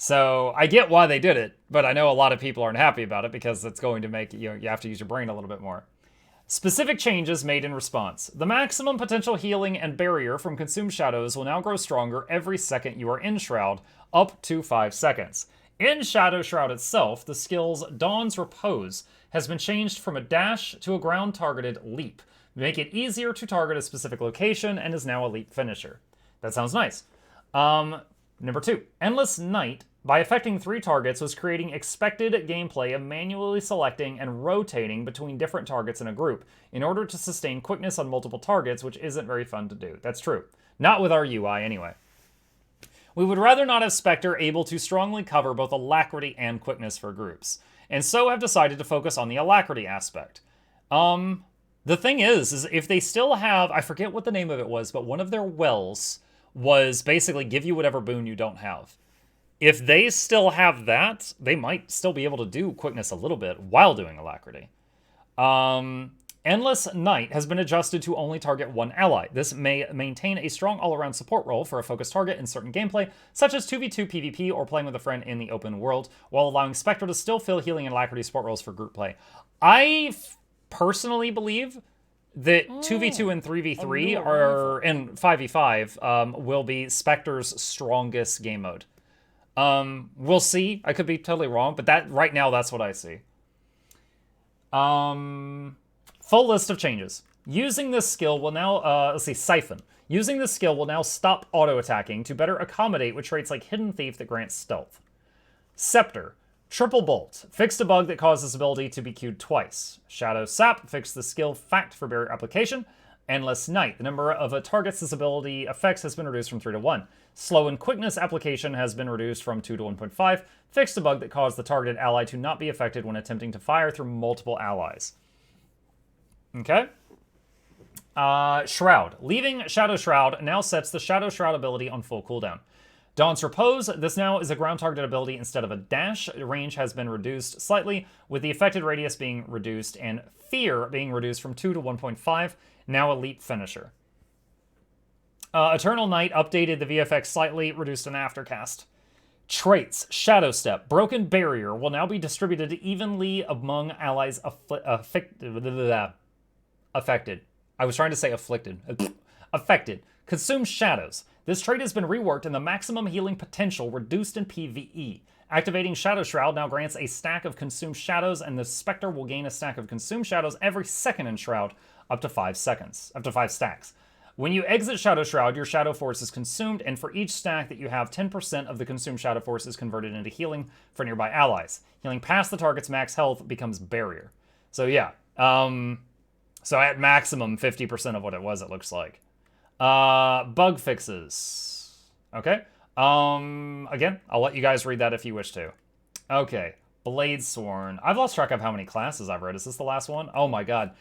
[SPEAKER 1] So I get why they did it, but I know a lot of people aren't happy about it because it's going to make you have to use your brain a little bit more. Specific changes made in response. The maximum potential healing and barrier from Consumed Shadows will now grow stronger every second you are in Shroud, up to 5 seconds. In Shadow Shroud itself, the skill's Dawn's Repose has been changed from a dash to a ground-targeted leap. Make it easier to target a specific location and is now a leap finisher. That sounds nice. Number 2, Endless Night, by affecting 3 targets, was creating expected gameplay of manually selecting and rotating between different targets in a group in order to sustain quickness on multiple targets, which isn't very fun to do. That's true. Not with our UI, anyway. We would rather not have Specter able to strongly cover both alacrity and quickness for groups, and so have decided to focus on the alacrity aspect. The thing is if they still have, I forget what the name of it was, but one of their wells was basically give you whatever boon you don't have. If they still have that, they might still be able to do quickness a little bit while doing alacrity. Endless Night has been adjusted to only target one ally. This may maintain a strong all-around support role for a focused target in certain gameplay, such as 2v2 PvP or playing with a friend in the open world, while allowing Specter to still fill healing and alacrity support roles for group play. I personally believe that 2v2 and 3v3 are, and 5v5 will be Specter's strongest game mode. We'll see. I could be totally wrong, but that right now, that's what I see. Full list of changes. Using this skill will now, Siphon. Using this skill will now stop auto-attacking to better accommodate with traits like Hidden Thief that grants stealth. Scepter. Triple Bolt. Fixed a bug that caused this ability to be queued twice. Shadow Sap. Fixed the skill Fact for barrier application. Endless Night. The number of targets this ability affects has been reduced from 3 to 1. Slow and Quickness application has been reduced from 2 to 1.5. Fixed a bug that caused the targeted ally to not be affected when attempting to fire through multiple allies. Okay. Shroud. Leaving Shadow Shroud now sets the Shadow Shroud ability on full cooldown. Dawn's Repose. This now is a ground target ability instead of a dash. Range has been reduced slightly, with the affected radius being reduced and Fear being reduced from 2 to 1.5. Now Elite Finisher. Eternal Night updated the VFX slightly, reduced an aftercast. Traits. Shadow Step. Broken Barrier will now be distributed evenly among allies affected. I was trying to say afflicted. Affected. Consume Shadows. This trait has been reworked and the maximum healing potential reduced in PvE. Activating Shadow Shroud now grants a stack of Consumed Shadows, and the Specter will gain a stack of Consumed Shadows every second in Shroud, up to 5 stacks. When you exit Shadow Shroud, your Shadow Force is consumed, and for each stack that you have, 10% of the consumed Shadow Force is converted into healing for nearby allies. Healing past the target's max health becomes Barrier. So yeah, so at maximum, 50% of what it was, it looks like. Bug fixes. Okay. Again, I'll let you guys read that if you wish to. Okay. Bladesworn. I've lost track of how many classes I've read. Is this the last one? Oh my god.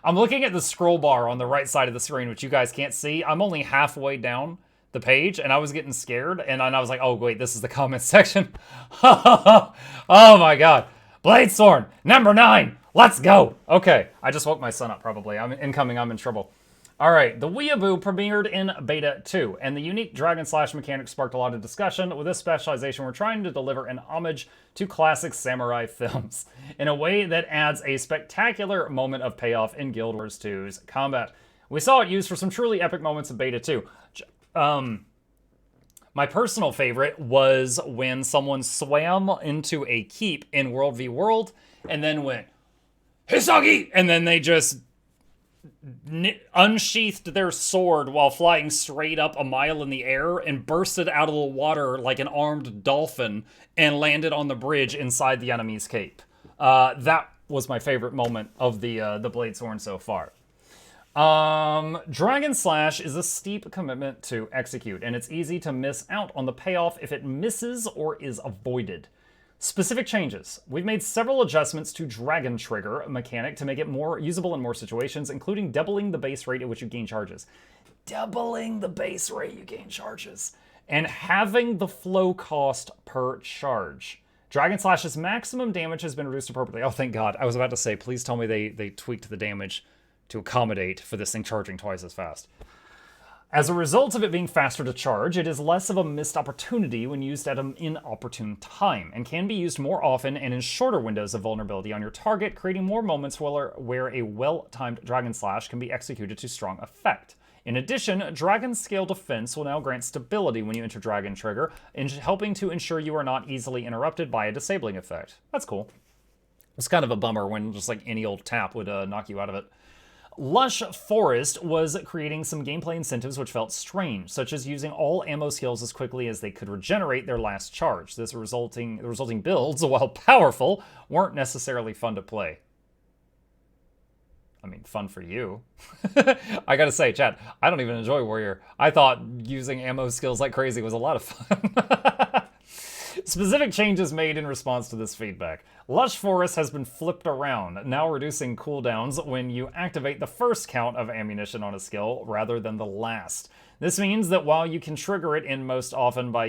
[SPEAKER 1] I'm looking at the scroll bar on the right side of the screen, which you guys can't see. I'm only halfway down the page, and I was getting scared, and I was like, oh wait, this is the comments section. Oh my god. Bladesworn, number 9. Let's go. Okay. I just woke my son up, probably. I'm incoming. I'm in trouble. All right, the Weeaboo premiered in Beta 2, and the unique Dragon Slash mechanic sparked a lot of discussion. With this specialization, we're trying to deliver an homage to classic samurai films in a way that adds a spectacular moment of payoff in Guild Wars 2's combat. We saw it used for some truly epic moments in Beta 2. My personal favorite was when someone swam into a keep in World v World and then went, Hisagi! And then they just unsheathed their sword while flying straight up a mile in the air and bursted out of the water like an armed dolphin and landed on the bridge inside the enemy's cape. That was my favorite moment of the Bladesworn so far. Dragon Slash is a steep commitment to execute, and it's easy to miss out on the payoff if it misses or is avoided. Specific changes. We've made several adjustments to Dragon Trigger mechanic to make it more usable in more situations, including doubling the base rate at which you gain charges. Doubling the base rate you gain charges. And having the flow cost per charge. Dragon Slash's maximum damage has been reduced appropriately. Oh, thank God. I was about to say, please tell me they tweaked the damage to accommodate for this thing charging twice as fast. As a result of it being faster to charge, it is less of a missed opportunity when used at an inopportune time, and can be used more often and in shorter windows of vulnerability on your target, creating more moments where a well-timed Dragon Slash can be executed to strong effect. In addition, Dragon Scale Defense will now grant stability when you enter Dragon Trigger, helping to ensure you are not easily interrupted by a disabling effect. That's cool. It's kind of a bummer when just like any old tap would knock you out of it. Lush Forest was creating some gameplay incentives which felt strange, such as using all ammo skills as quickly as they could regenerate their last charge. The resulting builds, while powerful, weren't necessarily fun to play. I mean, fun for you. I gotta say, chat, I don't even enjoy Warrior. I thought using ammo skills like crazy was a lot of fun. Specific changes made in response to this feedback. Lush Forest has been flipped around, now reducing cooldowns when you activate the first count of ammunition on a skill rather than the last. This means that while you can trigger it in most often by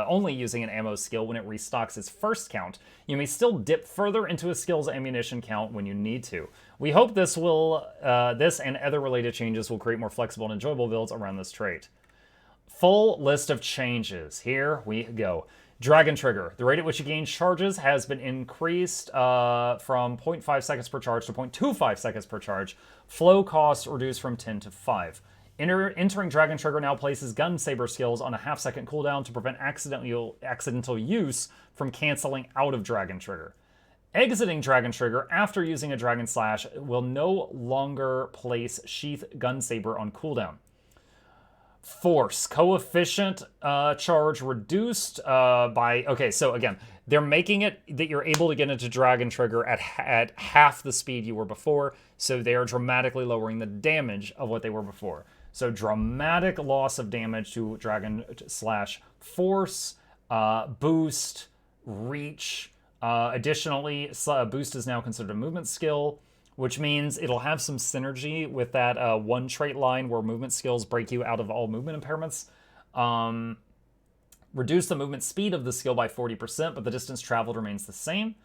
[SPEAKER 1] only using an ammo skill when it restocks its first count, you may still dip further into a skill's ammunition count when you need to. We hope this and other related changes will create more flexible and enjoyable builds around this trait. Full list of changes. Here we go. Dragon Trigger. The rate at which you gain charges has been increased from 0.5 seconds per charge to 0.25 seconds per charge. Flow cost reduced from 10 to 5. Entering Dragon Trigger now places gun saber skills on a half-second cooldown to prevent accidental use from canceling out of Dragon Trigger. Exiting Dragon Trigger after using a Dragon Slash will no longer place Sheath Gun Saber on cooldown. Force. Coefficient charge reduced by... Okay, so again, they're making it that you're able to get into Dragon Trigger at half the speed you were before, so they are dramatically lowering the damage of what they were before. So dramatic loss of damage to Dragon Slash. Force, boost, reach. Additionally, boost is now considered a movement skill, which means it'll have some synergy with that one trait line where movement skills break you out of all movement impairments. Reduce the movement speed of the skill by 40%, but the distance traveled remains the same.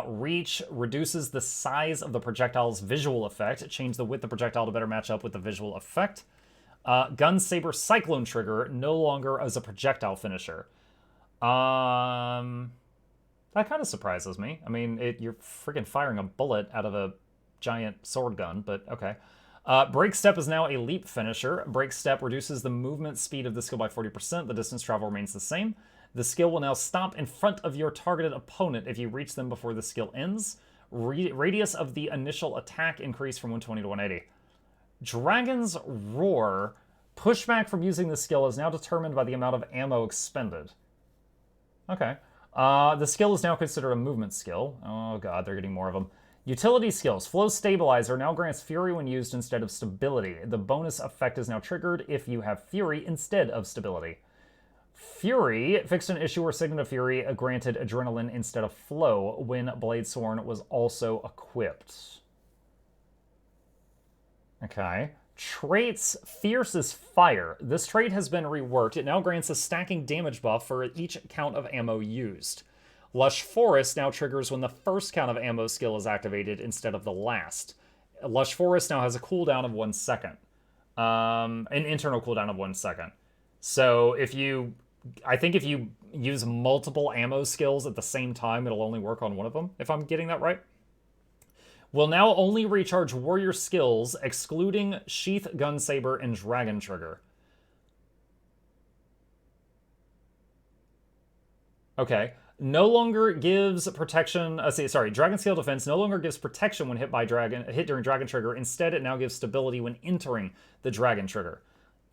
[SPEAKER 1] Reach reduces the size of the projectile's visual effect. Change the width of the projectile to better match up with the visual effect. Gun Saber Cyclone Trigger, no longer as a projectile finisher. That kind of surprises me. I mean, you're freaking firing a bullet out of a giant sword gun, but okay. Break Step is now a leap finisher. Break Step reduces the movement speed of the skill by 40%. The distance travel remains the same. The skill will now stop in front of your targeted opponent if you reach them before the skill ends. Radius of the initial attack increased from 120 to 180. Dragon's Roar. Pushback from using the skill is now determined by the amount of ammo expended. Okay. The skill is now considered a movement skill. Oh god, they're getting more of them. Utility skills. Flow Stabilizer now grants Fury when used instead of Stability. The bonus effect is now triggered if you have Fury instead of Stability. Fury fixed an issue where Signet of Fury granted Adrenaline instead of Flow when Bladesworn was also equipped. Okay. Traits. Fierce is Fire. This trait has been reworked. It now grants a stacking damage buff for each count of ammo used. Lush Forest now triggers when the first count of ammo skill is activated instead of the last. Lush Forest now has a cooldown of 1 second. An internal cooldown of 1 second. So I think if you use multiple ammo skills at the same time, it'll only work on one of them, if I'm getting that right. Will now only recharge warrior skills, excluding Sheath Gun Saber and Dragon Trigger. Okay. No longer gives protection. Dragon Scale Defense no longer gives protection when hit during Dragon Trigger. Instead, it now gives stability when entering the Dragon Trigger.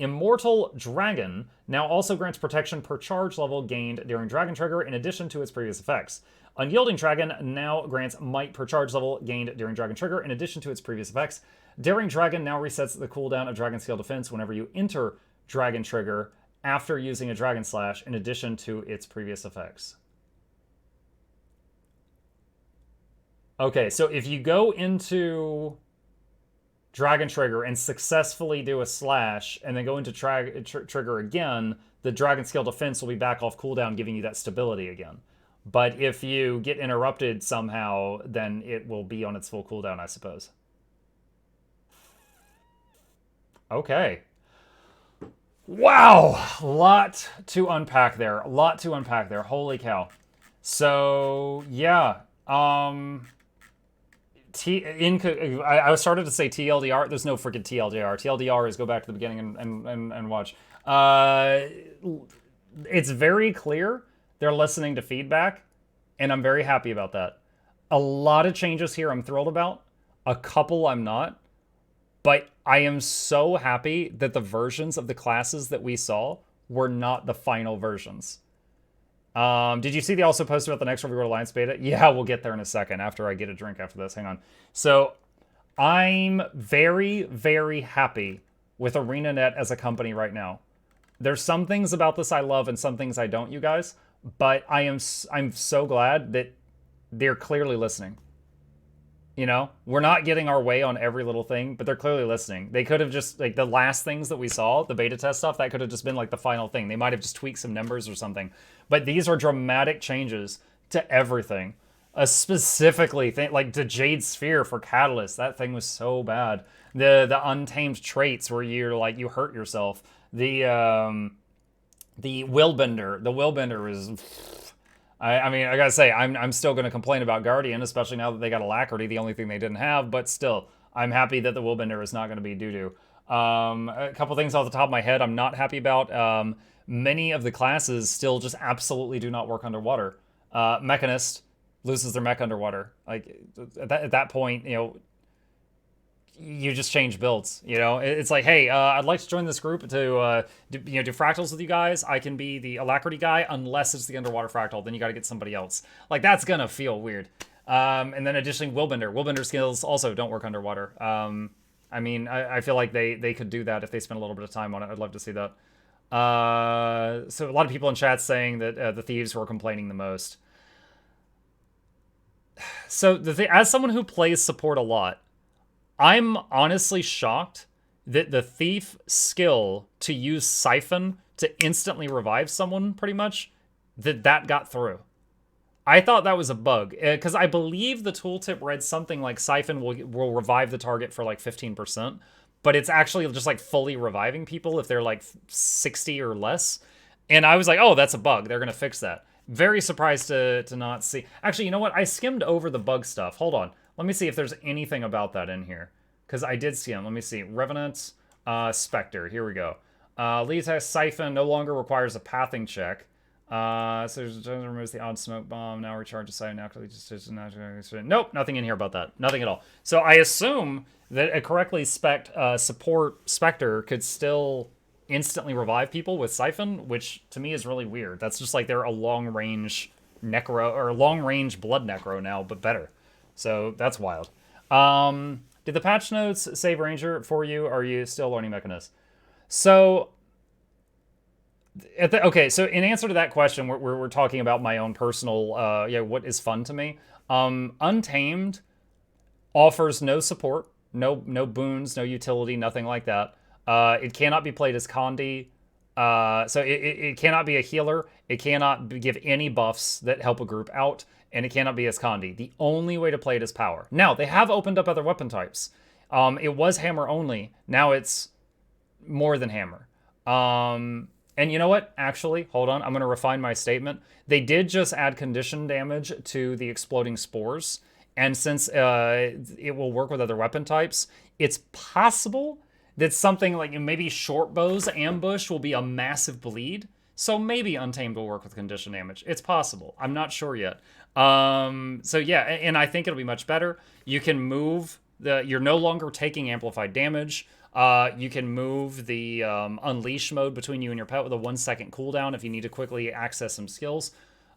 [SPEAKER 1] Immortal Dragon now also grants protection per charge level gained during Dragon Trigger in addition to its previous effects. Unyielding Dragon now grants might per charge level gained during Dragon Trigger in addition to its previous effects. Daring Dragon now resets the cooldown of Dragon Scale Defense whenever you enter Dragon Trigger after using a Dragon Slash in addition to its previous effects. Okay, so if you go into Dragon Trigger and successfully do a slash, and then go into Trigger again, the Dragon Scale Defense will be back off cooldown, giving you that stability again. But if you get interrupted somehow, then it will be on its full cooldown, I suppose. Okay. Wow! Lot to unpack there. Holy cow. So, yeah. I started to say TLDR. There's no freaking TLDR. TLDR is go back to the beginning and watch. It's very clear they're listening to feedback, and I'm very happy about that. A lot of changes here I'm thrilled about. A couple I'm not. But I am so happy that the versions of the classes that we saw were not the final versions. Did you see they also posted about the next Reveal Alliance beta? Yeah, we'll get there in a second after I get a drink after this. Hang on. So I'm very, very happy with ArenaNet as a company right now. There's some things about this I love and some things I don't, you guys. but I'm so glad that they're clearly listening. You know, we're not getting our way on every little thing, but they're clearly listening. They could have just, like, the last things that we saw, the beta test stuff, that could have just been, like, the final thing. They might have just tweaked some numbers or something. But these are dramatic changes to everything. Specifically, like, the Jade Sphere for Catalyst. That thing was so bad. The Untamed traits where you're, like, you hurt yourself. The Willbender. The Willbender is... I mean, I gotta say, I'm still gonna complain about Guardian, especially now that they got Alacrity, the only thing they didn't have, but still, I'm happy that the Willbender is not gonna be doo-doo. A couple things off the top of my head I'm not happy about. Many of the classes still just absolutely do not work underwater. Mechanist loses their mech underwater. Like, at that point, you know, you just change builds, you know? It's like, hey, I'd like to join this group to do fractals with you guys. I can be the Alacrity guy unless it's the underwater fractal. Then you got to get somebody else. Like, that's gonna feel weird. And then additionally, Willbender skills also don't work underwater. I mean, I feel like they could do that if they spend a little bit of time on it. I'd love to see that. So a lot of people in chat saying that the thieves were complaining the most. So as someone who plays support a lot, I'm honestly shocked that the thief skill to use Siphon to instantly revive someone, pretty much, that got through. I thought that was a bug, because I believe the tooltip read something like Siphon will revive the target for like 15%, but it's actually just like fully reviving people if they're like 60 or less. And I was like, oh, that's a bug. They're going to fix that. Very surprised to not see. Actually, you know what? I skimmed over the bug stuff. Hold on. Let me see if there's anything about that in here. Because I did skim. Let me see. Revenant, Specter. Here we go. Lead test Siphon no longer requires a pathing check. So it removes the odd smoke bomb. Now recharge the site. Nope, nothing in here about that. Nothing at all. So I assume that a correctly support Specter could still instantly revive people with Siphon, which to me is really weird. That's just like they're a long-range Necro, or long-range Blood Necro now, but better. So that's wild. Did the patch notes save Ranger for you, or are you still learning Mechanist? So, okay, so in answer to that question, we're talking about my own personal, what is fun to me. Untamed offers no support, no boons, no utility, nothing like that. It cannot be played as Condi. So it cannot be a healer. It cannot give any buffs that help a group out. And it cannot be as Condi. The only way to play it is power. Now, they have opened up other weapon types. It was hammer only. Now it's more than hammer. And you know what? Actually, hold on. I'm going to refine my statement. They did just add condition damage to the exploding spores. And since it will work with other weapon types, it's possible that something like maybe short bows ambush will be a massive bleed. So maybe Untamed will work with condition damage. It's possible. I'm not sure yet. So yeah, and I think it'll be much better. You can move you're no longer taking amplified damage. You can move the unleash mode between you and your pet with a 1 second cooldown if you need to quickly access some skills.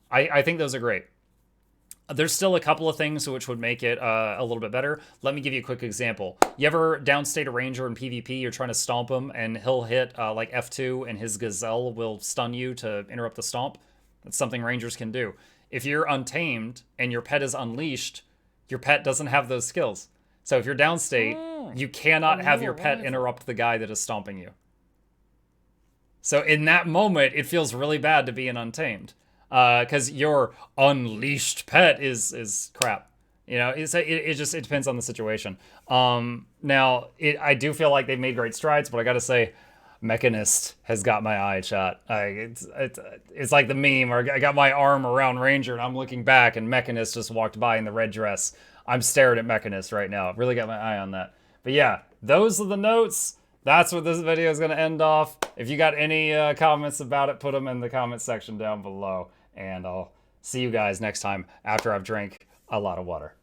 [SPEAKER 1] I think those are great. There's still a couple of things which would make it a little bit better. Let me give you a quick example. You ever downstate a ranger in PvP, you're trying to stomp him, and he'll hit like F2, and his gazelle will stun you to interrupt the stomp? That's something rangers can do. If you're untamed and your pet is unleashed, your pet doesn't have those skills. So if you're downstate, you cannot have your pet interrupt the guy that is stomping you. So in that moment, it feels really bad to be an Untamed. Because your unleashed pet is crap. You know, it depends on the situation. Now, I do feel like they've made great strides, but I gotta say, Mechanist has got my eye shot. It's like the meme, or I got my arm around Ranger and I'm looking back and Mechanist just walked by in the red dress. I'm staring at Mechanist right now. I've really got my eye on that. But yeah, those are the notes. That's what this video is going to end off. If you got any comments about it, put them in the comment section down below. And I'll see you guys next time after I've drank a lot of water.